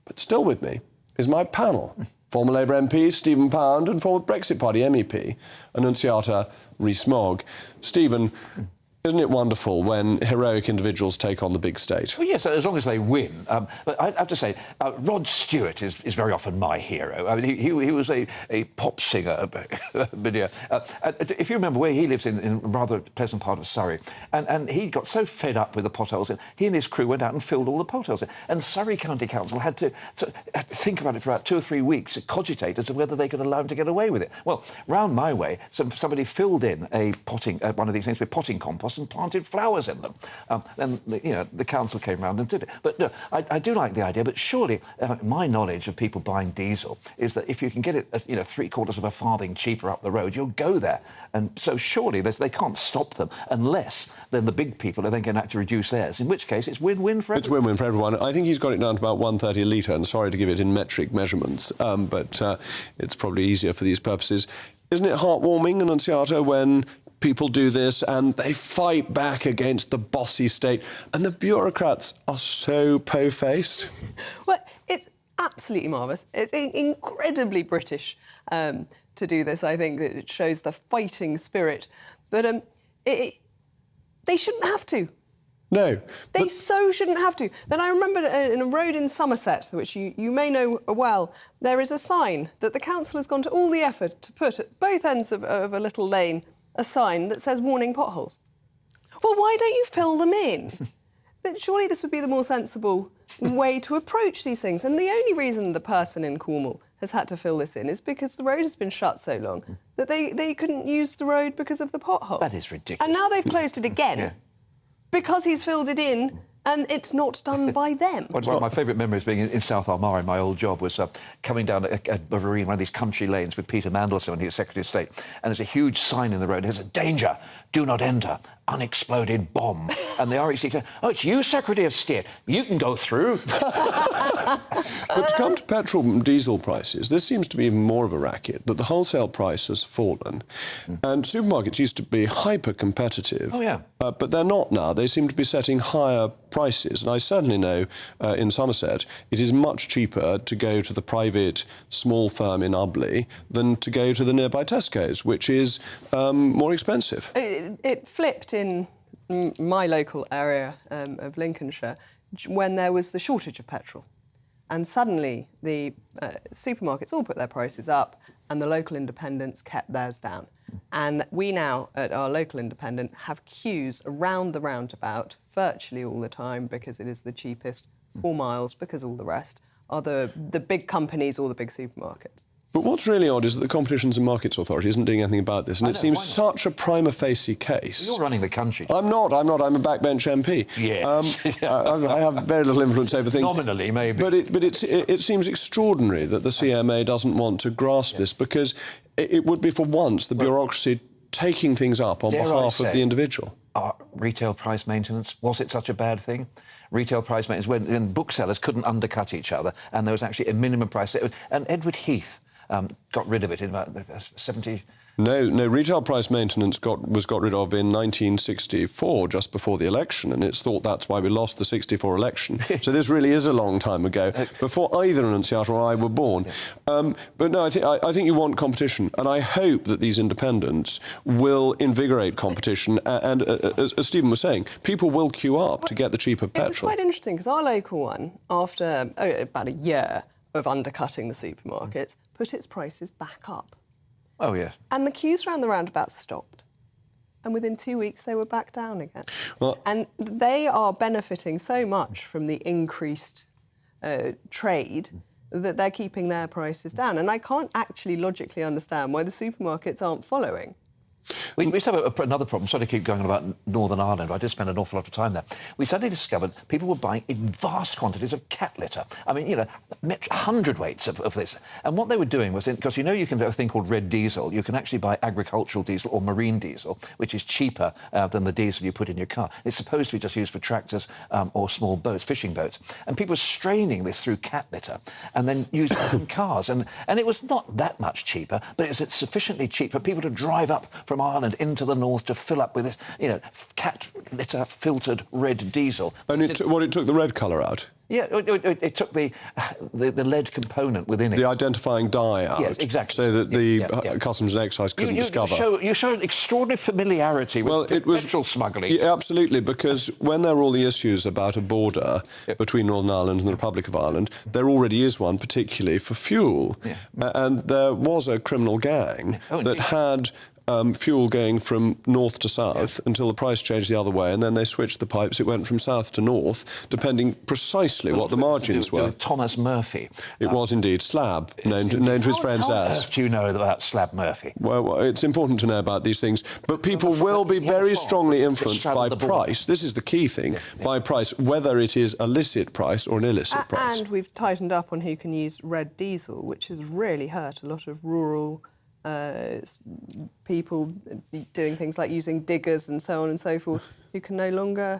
But still with me is my panel. Former Labour MP Stephen Pound and former Brexit Party MEP Annunciata Rees-Mogg. Stephen, isn't it wonderful when heroic individuals take on the big stage?
Well, yes, as long as they win. But I have to say, Rod Stewart is very often my hero. I mean, he was a pop singer. If you remember where he lives in a rather pleasant part of Surrey, and he got so fed up with the potholes, he and his crew went out and filled all the potholes in. And Surrey County Council had to think about it for about 2 or 3 weeks, cogitate as to whether they could allow him to get away with it. Well, round my way, somebody filled in a potting, one of these things with potting compost, and planted flowers in them. Then the council came round and did it. But no, I do like the idea, but surely my knowledge of people buying diesel is that if you can get it 3/4 of a farthing cheaper up the road, you'll go there. And so surely they can't stop them unless then the big people are then going to have to reduce theirs, in which case it's win-win for everyone.
It's win-win for everyone. I think he's got it down to about 130 a litre, and sorry to give it in metric measurements, but it's probably easier for these purposes. Isn't it heartwarming, Annunciata, when people do this and they fight back against the bossy state, and the bureaucrats are so po-faced?
Well, it's absolutely marvellous. It's incredibly British to do this. I think that it shows the fighting spirit. But they shouldn't have to.
No.
They so shouldn't have to. Then I remember in a road in Somerset, which you may know well, there is a sign that the council has gone to all the effort to put at both ends of a little lane a sign that says warning potholes. Well, why don't you fill them in? Surely this would be the more sensible way to approach these things. And the only reason the person in Cornwall has had to fill this in is because the road has been shut so long that they couldn't use the road because of the pothole.
That is ridiculous.
And now they've closed it again because he's filled it in and it's not done by them.
One of my favourite memories being in South Armagh in my old job was coming down a one of these country lanes with Peter Mandelson when he was Secretary of State, and there's a huge sign in the road. There's a danger, do not enter, unexploded bomb. And the REC said, oh, it's you, Secretary of State, you can go through.
But to come to petrol and diesel prices, this seems to be even more of a racket, that the wholesale price has fallen. And supermarkets used to be hyper-competitive.
Oh, yeah.
But they're not now. They seem to be setting higher prices. And I certainly know in Somerset it is much cheaper to go to the private small firm in Ubley than to go to the nearby Tesco's, which is more expensive.
It flipped in my local area of Lincolnshire when there was the shortage of petrol. And suddenly the supermarkets all put their prices up and the local independents kept theirs down. And we now, at our local independent, have queues around the roundabout virtually all the time because it is the cheapest, 4 miles, because all the rest are the big companies or the big supermarkets.
But what's really odd is that the Competitions and Markets Authority isn't doing anything about this, and it seems such a prima facie case.
You're running the country.
I'm not. I'm a backbench MP.
Yes.
I have very little influence over things.
Nominally, maybe.
But it seems extraordinary that the CMA doesn't want to grasp this, because it would be, for once, the bureaucracy taking things up on behalf of the individual.
Retail price maintenance, was it such a bad thing? Retail price maintenance, when booksellers couldn't undercut each other, and there was actually a minimum price. And Edward Heath got rid of it in about 70...
No, retail price maintenance was got rid of in 1964, just before the election, and it's thought that's why we lost the 64 election. So this really is a long time ago, before either Annunciata or I were born. But no, I think you want competition, and I hope that these independents will invigorate competition, and as Stephen was saying, people will queue up to get the cheaper petrol.
It's quite interesting, because our local one, after about a year of undercutting the supermarkets, put its prices back up.
Oh, yes.
And the queues around the roundabout stopped. And within 2 weeks, they were back down again. Well, and they are benefiting so much from the increased trade that they're keeping their prices down. And I can't actually logically understand why the supermarkets aren't following.
We used to have another problem. Sorry to keep going on about Northern Ireland, but I did spend an awful lot of time there. We suddenly discovered people were buying in vast quantities of cat litter. I mean, you know, hundredweights of this. And what they were doing was, because you know you can do a thing called red diesel, you can actually buy agricultural diesel or marine diesel, which is cheaper than the diesel you put in your car. It's supposed to be just used for tractors or small boats, fishing boats. And people were straining this through cat litter and then using it in cars. And it was not that much cheaper, but it's sufficiently cheap for people to drive up from Ireland into the north to fill up with this, you know, cat litter filtered red diesel.
And it took the red colour out?
Yeah, it took the lead component within it.
The identifying dye out.
Yes, exactly.
So that the Customs and Excise couldn't discover.
You show an extraordinary familiarity with petrol smuggling.
Yeah, absolutely, because when there were all the issues about a border between Northern Ireland and the Republic of Ireland, there already is one, particularly for fuel. Yeah. And there was a criminal gang that had fuel going from north to south until the price changed the other way, and then they switched the pipes. It went from south to north, depending precisely what the margins were.
Thomas Murphy.
It was indeed Slab, named to his friend's ass.
How do you know about Slab Murphy?
Well, it's important to know about these things, but people will be very strongly influenced by price. This is the key thing, by price, whether it is a licit price or an illicit price.
And we've tightened up on who can use red diesel, which has really hurt a lot of rural people doing things like using diggers and so on and so forth, who can no longer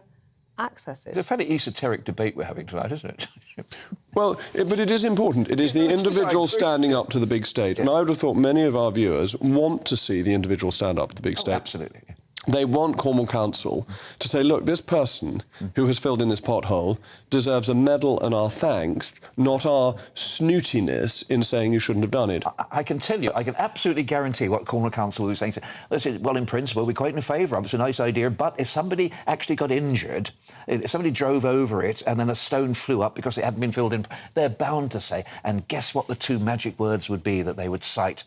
access it.
It's a fairly esoteric debate we're having tonight, isn't it?
Well, but it is important. It is the individual standing up to the big state. And I would have thought many of our viewers want to see the individual stand up to the big state.
Absolutely.
They want Cornwall Council to say, look, this person who has filled in this pothole deserves a medal and our thanks, not our snootiness in saying you shouldn't have done it.
I can tell you, I can absolutely guarantee what Cornwall Council was saying. They said, well, in principle, we're quite in favour of it. It's a nice idea, but if somebody actually got injured, if somebody drove over it and then a stone flew up because it hadn't been filled in, they're bound to say, and guess what the two magic words would be that they would cite?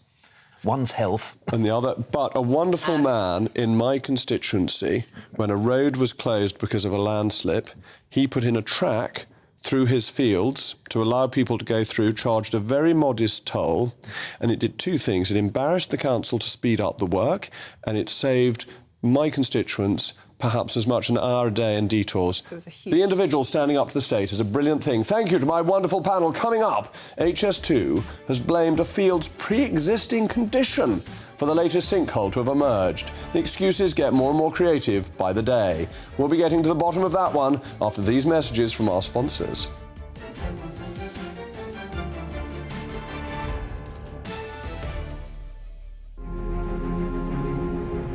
One's health.
And the other, but a wonderful man in my constituency, when a road was closed because of a landslip, he put in a track through his fields to allow people to go through, charged a very modest toll, and it did two things. It embarrassed the council to speed up the work, and it saved my constituents perhaps as much an hour a day in detours. The individual standing up to the state is a brilliant thing. Thank you to my wonderful panel. Coming up, HS2 has blamed a field's pre-existing condition for the latest sinkhole to have emerged. The excuses get more and more creative by the day. We'll be getting to the bottom of that one after these messages from our sponsors.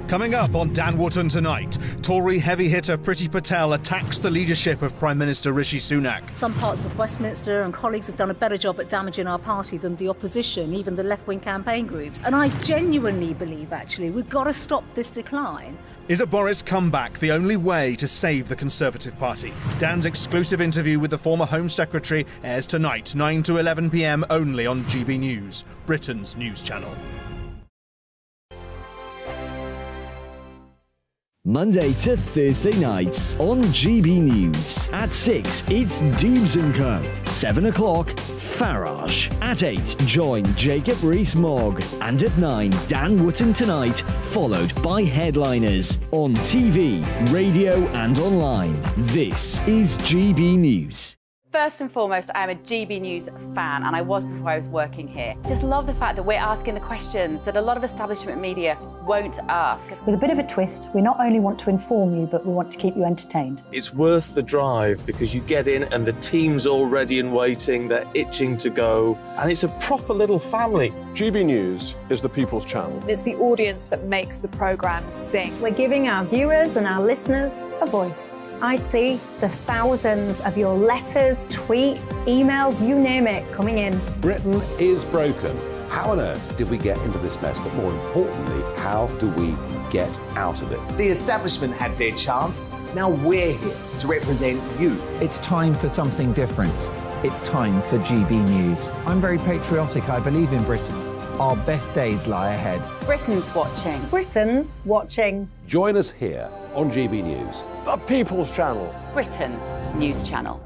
Coming up on Dan Wootton tonight, Tory heavy hitter Priti Patel attacks the leadership of Prime Minister Rishi Sunak.
Some parts of Westminster and colleagues have done a better job at damaging our party than the opposition, even the left-wing campaign groups. And I genuinely believe, actually, we've got to stop this decline.
Is a Boris comeback the only way to save the Conservative Party? Dan's exclusive interview with the former Home Secretary airs tonight, 9 to 11 p.m. only on GB News, Britain's news channel.
Monday to Thursday nights on GB News. At 6, it's Dubes & Co. 7 o'clock, Farage. At 8, join Jacob Rees-Mogg. And at 9, Dan Wootton Tonight, followed by Headliners. On TV, radio and online. This is GB News.
First and foremost, I'm a GB News fan, and I was before I was working here. Just love the fact that we're asking the questions that a lot of establishment media won't ask.
With a bit of a twist, we not only want to inform you, but we want to keep you entertained.
It's worth the drive because you get in and the team's all ready and waiting, they're itching to go, and it's a proper little family.
GB News is the People's Channel.
It's the audience that makes the programme sing.
We're giving our viewers and our listeners a voice. I see the thousands of your letters, tweets, emails, you name it, coming in.
Britain is broken. How on earth did we get into this mess? But more importantly, how do we get out of it?
The establishment had their chance. Now we're here to represent you.
It's time for something different. It's time for GB News. I'm very patriotic. I believe in Britain. Our best days lie ahead.
Britain's watching.
Britain's watching.
Join us here on GB News.
The People's Channel.
Britain's news channel.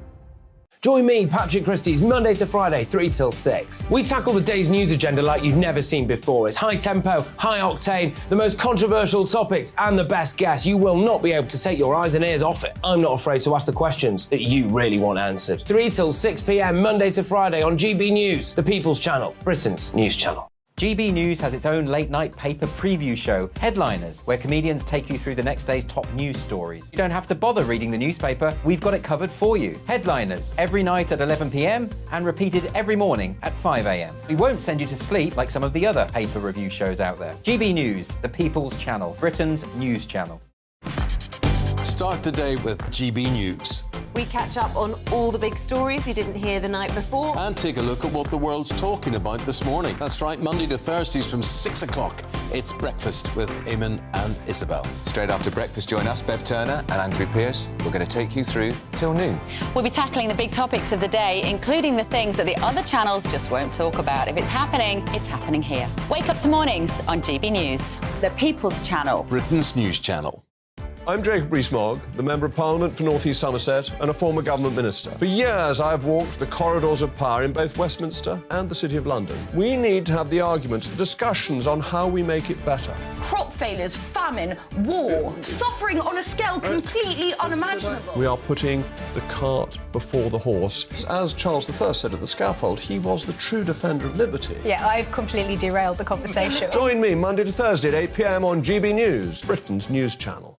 Join me, Patrick Christie's Monday to Friday, 3 till 6. We tackle the day's news agenda like you've never seen before. It's high tempo, high octane, the most controversial topics, and the best guests. You will not be able to take your eyes and ears off it. I'm not afraid to ask the questions that you really want answered. 3 till 6 p.m, Monday to Friday on GB News, the People's Channel, Britain's news channel.
GB News has its own late-night paper preview show, Headliners, where comedians take you through the next day's top news stories. You don't have to bother reading the newspaper, we've got it covered for you. Headliners, every night at 11 p.m, and repeated every morning at 5 a.m. We won't send you to sleep like some of the other paper review shows out there. GB News, the People's Channel, Britain's news channel.
Start the day with GB News.
We catch up on all the big stories you didn't hear the night before.
And take a look at what the world's talking about this morning. That's right, Monday to Thursdays from 6 o'clock. It's Breakfast with Eamon and Isabel.
Straight after breakfast, join us, Bev Turner and Andrew Pearce. We're going to take you through till noon.
We'll be tackling the big topics of the day, including the things that the other channels just won't talk about. If it's happening here. Wake up to mornings on GB News, the People's Channel,
Britain's news channel.
I'm Jacob Rees-Mogg, the Member of Parliament for North East Somerset and a former government minister. For years, I've walked the corridors of power in both Westminster and the City of London. We need to have the arguments, the discussions on how we make it better.
Crop failures, famine, war, suffering on a scale completely unimaginable.
We are putting the cart before the horse. As Charles I said at the scaffold, he was the true defender of liberty.
Yeah, I've completely derailed the conversation.
Join me Monday to Thursday at 8 p.m. on GB News, Britain's news channel.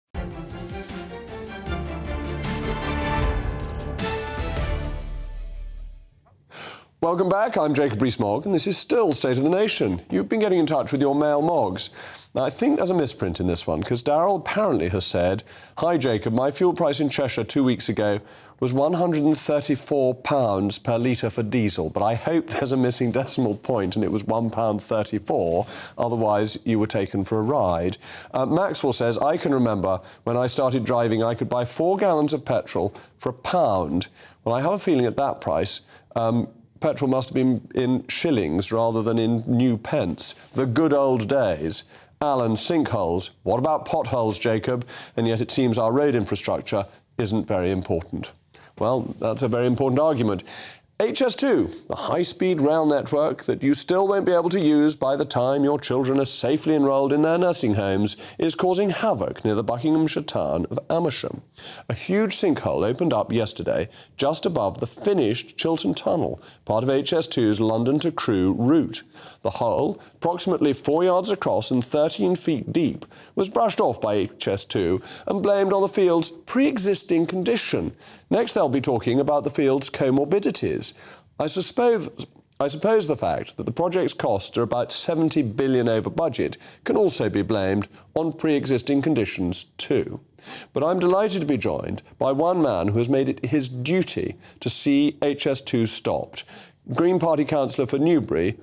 Welcome back, I'm Jacob Rees-Mogg, and this is still State of the Nation. You've been getting in touch with your male Moggs. Now, I think there's a misprint in this one, because Darryl apparently has said, "Hi, Jacob, my fuel price in Cheshire 2 weeks ago was £134 per litre for diesel, but I hope there's a missing decimal point and it was £1.34, otherwise you were taken for a ride." Maxwell says, "I can remember when I started driving, I could buy 4 gallons of petrol for £1. Well, I have a feeling at that price, petrol must have been in shillings rather than in new pence. The good old days." Alan, sinkholes. What about potholes, Jacob? And yet it seems our road infrastructure isn't very important. Well, that's a very important argument. HS2, the high-speed rail network that you still won't be able to use by the time your children are safely enrolled in their nursing homes, is causing havoc near the Buckinghamshire town of Amersham. A huge sinkhole opened up yesterday just above the finished Chiltern Tunnel, part of HS2's London to Crewe route. The hole, approximately 4 yards across and 13 feet deep, was brushed off by HS2 and blamed on the field's pre-existing condition. Next, they'll be talking about the field's comorbidities. I suppose the fact that the project's costs are about 70 billion over budget can also be blamed on pre-existing conditions too. But I'm delighted to be joined by one man who has made it his duty to see HS2 stopped. Green Party councillor for Newbury,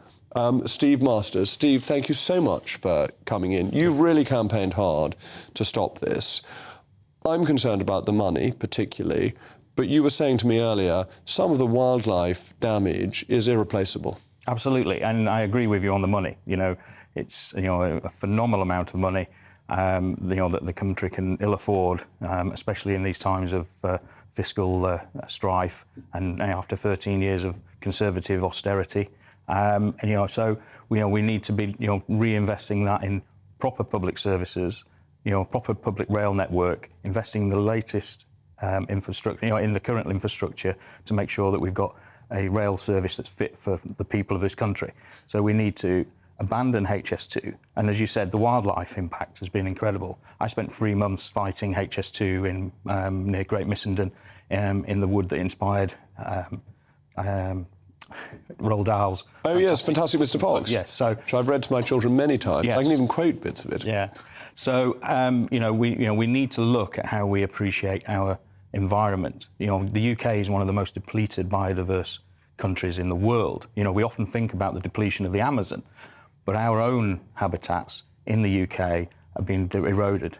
Steve Masters. Steve, thank you so much for coming in. You've really campaigned hard to stop this. I'm concerned about the money, particularly, but you were saying to me earlier, some of the wildlife damage is irreplaceable.
Absolutely, and I agree with you on the money. You know, it's a phenomenal amount of money, that the country can ill afford, especially in these times of fiscal strife and after 13 years of Conservative austerity. So we need to be reinvesting that in proper public services, proper public rail network, investing in the latest infrastructure, in the current infrastructure to make sure that we've got a rail service that's fit for the people of this country. So we need to abandon HS2. And as you said, the wildlife impact has been incredible. I spent 3 months fighting HS2 in near Great Missenden in the wood that inspired Roald Dahl's.
Oh yes, Fantastic Mr. Fox.
Yes,
which I've read to my children many times.
Yes.
I can even quote bits of it.
Yeah. So we need to look at how we appreciate our environment. The UK is one of the most depleted biodiverse countries in the world. We often think about the depletion of the Amazon, but our own habitats in the UK have been eroded.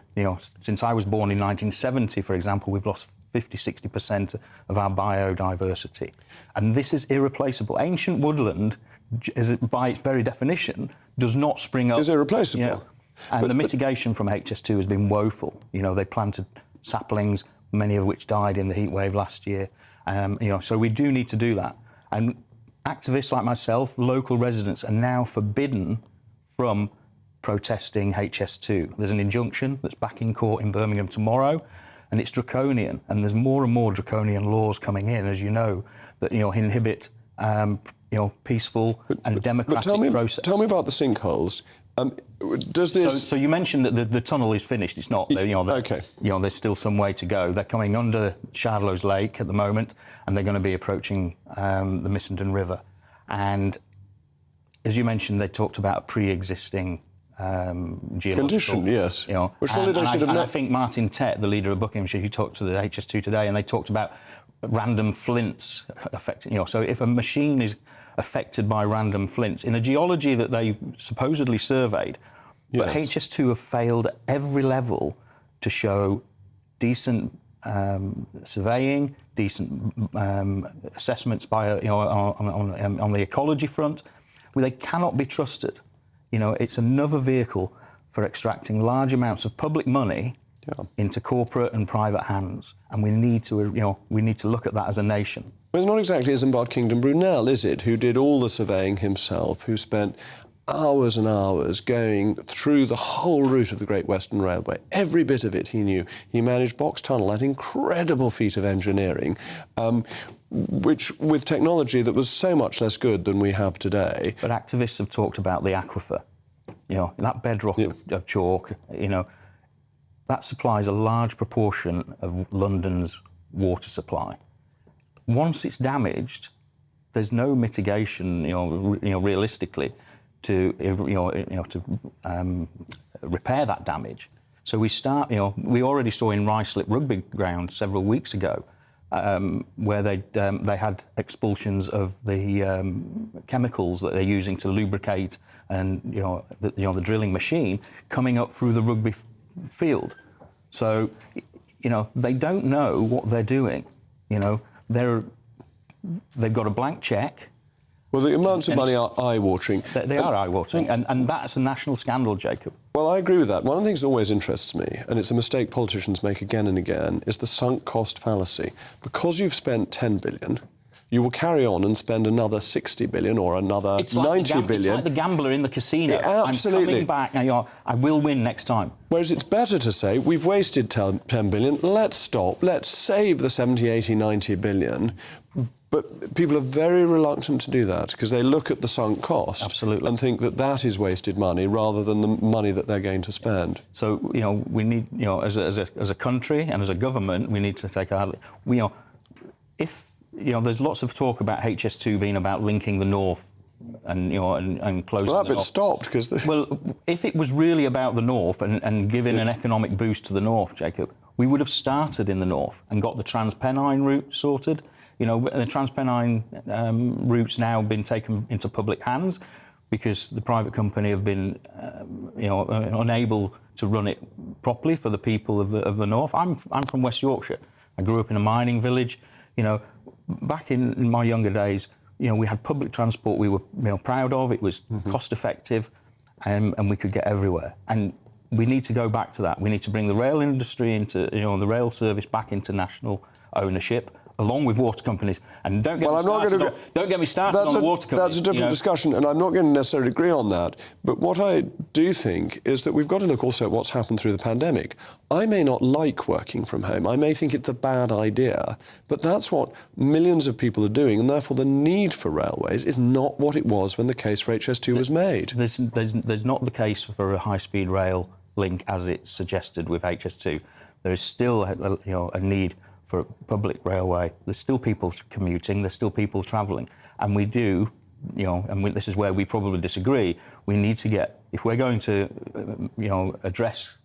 Since I was born in 1970, for example, we've lost 50–60% of our biodiversity. And this is irreplaceable. Ancient woodland, by its very definition, does not spring up.
Is irreplaceable.
And the mitigation from HS2 has been woeful. They planted saplings, many of which died in the heat wave last year. So we do need to do that. And activists like myself, local residents, are now forbidden from protesting HS2. There's an injunction that's back in court in Birmingham tomorrow, and it's draconian. And there's more and more draconian laws coming in, as you know, that inhibit peaceful and democratic process.
Tell me about the sinkholes. Does this?
So you mentioned that the tunnel is finished. It's not. Okay. There's still some way to go. They're coming under Shadlows Lake at the moment, and they're going to be approaching the Missenden River. And as you mentioned, they talked about a pre-existing geological
condition. Yes. Well, surely they should have.
And I think Martin Tett, the leader of Buckinghamshire, he talked to the HS2 today, and they talked about random flints affecting. So if a machine is affected by random flints in a geology that they supposedly surveyed, but HS2 have failed at every level to show decent surveying, decent assessments by on the ecology front. They cannot be trusted. It's another vehicle for extracting large amounts of public money into corporate and private hands, and we need to look at that as a nation.
Well, it's not exactly Isambard Kingdom Brunel, is it, who did all the surveying himself, who spent hours and hours going through the whole route of the Great Western Railway. Every bit of it he knew. He managed Box Tunnel, that incredible feat of engineering, which with technology that was so much less good than we have today.
But activists have talked about the aquifer, that bedrock of chalk, that supplies a large proportion of London's water supply. Once it's damaged, there's no mitigation, realistically, to repair that damage. So we start, we already saw in Ruislip Rugby Ground several weeks ago, where they had expulsions of the chemicals that they're using to lubricate and the drilling machine coming up through the rugby field. So they don't know what they're doing. They've got a blank check.
Well, the amounts of money are eye-watering.
They are eye-watering, and that's a national scandal, Jacob.
Well, I agree with that. One of the things that always interests me, and it's a mistake politicians make again and again, is the sunk cost fallacy. Because you've spent 10 billion, you will carry on and spend another 60 billion or another 90 billion.
It's like the gambler in the casino.
Yeah, absolutely.
I'm coming back, I will win next time.
Whereas it's better to say, we've wasted 10 billion, let's stop, let's save the 70, 80, 90 billion. But people are very reluctant to do that because they look at the sunk cost and think that that is wasted money rather than the money that they're going to spend.
So, we need, as a country and as a government, we need to take our... there's lots of talk about HS2 being about linking the north and closing.
Well, that bit stopped because...
Well, if it was really about the north and giving an economic boost to the north, Jacob, we would have started in the north and got the Transpennine route sorted. The Transpennine route's now been taken into public hands because the private company have been, unable to run it properly for the people of the north. I'm from West Yorkshire. I grew up in a mining village. Back in my younger days, we had public transport we were proud of. It was cost effective, and we could get everywhere. And we need to go back to that. We need to bring the rail industry into, the rail service back into national ownership, along with water companies. And don't get me started on water companies.
That's a different discussion, and I'm not going to necessarily agree on that. But what I do think is that we've got to look also at what's happened through the pandemic. I may not like working from home. I may think it's a bad idea, but that's what millions of people are doing, and therefore the need for railways is not what it was when the case for HS2 was made.
There's not the case for a high-speed rail link as it's suggested with HS2. There is still a need for a public railway. There's still people commuting, there's still people travelling. And we do, this is where we probably disagree, we need to get, if we're going to, address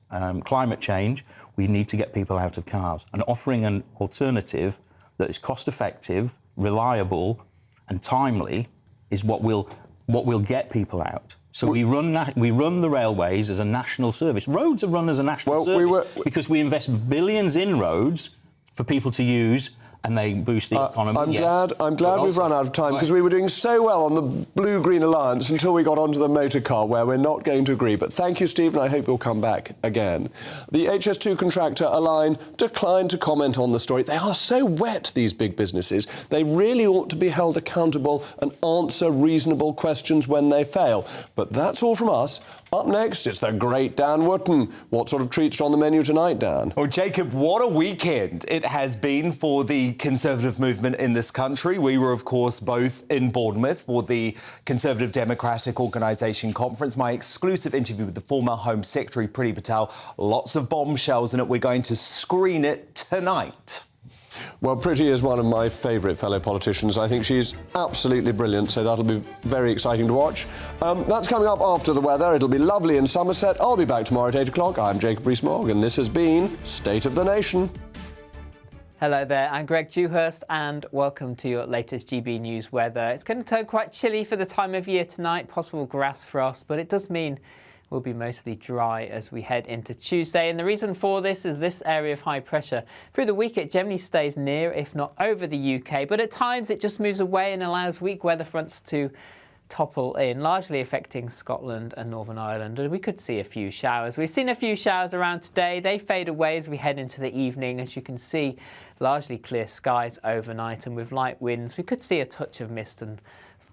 climate change, we need to get people out of cars. And offering an alternative that is cost-effective, reliable and timely is what will get people out. So we run the railways as a national service. Roads are run as a national service because we invest billions in roads for people to use and they boost the economy.
I'm glad we've run out of time, because we were doing so well on the Blue-Green Alliance until we got onto the motor car, where we're not going to agree. But thank you, Steve, and I hope you'll come back again. The HS2 contractor, Align, declined to comment on the story. They are so wet, these big businesses. They really ought to be held accountable and answer reasonable questions when they fail. But that's all from us. Up next, it's the great Dan Wootton. What sort of treats are on the menu tonight, Dan?
Well, Jacob, what a weekend it has been for the Conservative movement in this country. We were, of course, both in Bournemouth for the Conservative Democratic Organisation Conference. My exclusive interview with the former Home Secretary, Priti Patel. Lots of bombshells in it. We're going to screen it tonight.
Well, Priti is one of my favourite fellow politicians. I think she's absolutely brilliant, so that'll be very exciting to watch. That's coming up after the weather. It'll be lovely in Somerset. I'll be back tomorrow at 8 o'clock. I'm Jacob Rees-Mogg, and this has been State of the Nation.
Hello there, I'm Greg Dewhurst, and welcome to your latest GB News weather. It's going to turn quite chilly for the time of year tonight, possible grass frost, but it does mean will be mostly dry as we head into Tuesday. And the reason for this is this area of high pressure. Through the week, it generally stays near, if not over the UK, but at times it just moves away and allows weak weather fronts to topple in, largely affecting Scotland and Northern Ireland. And we could see a few showers. We've seen a few showers around today. They fade away as we head into the evening. As you can see, largely clear skies overnight, and with light winds, we could see a touch of mist and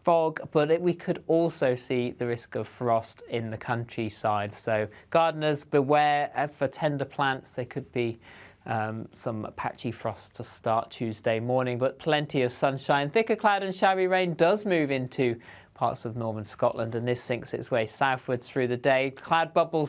fog, but we could also see the risk of frost in the countryside. So gardeners, beware for tender plants. There could be some patchy frost to start Tuesday morning, but plenty of sunshine. Thicker cloud and showery rain does move into parts of northern Scotland, and this sinks its way southwards through the day. Cloud bubbles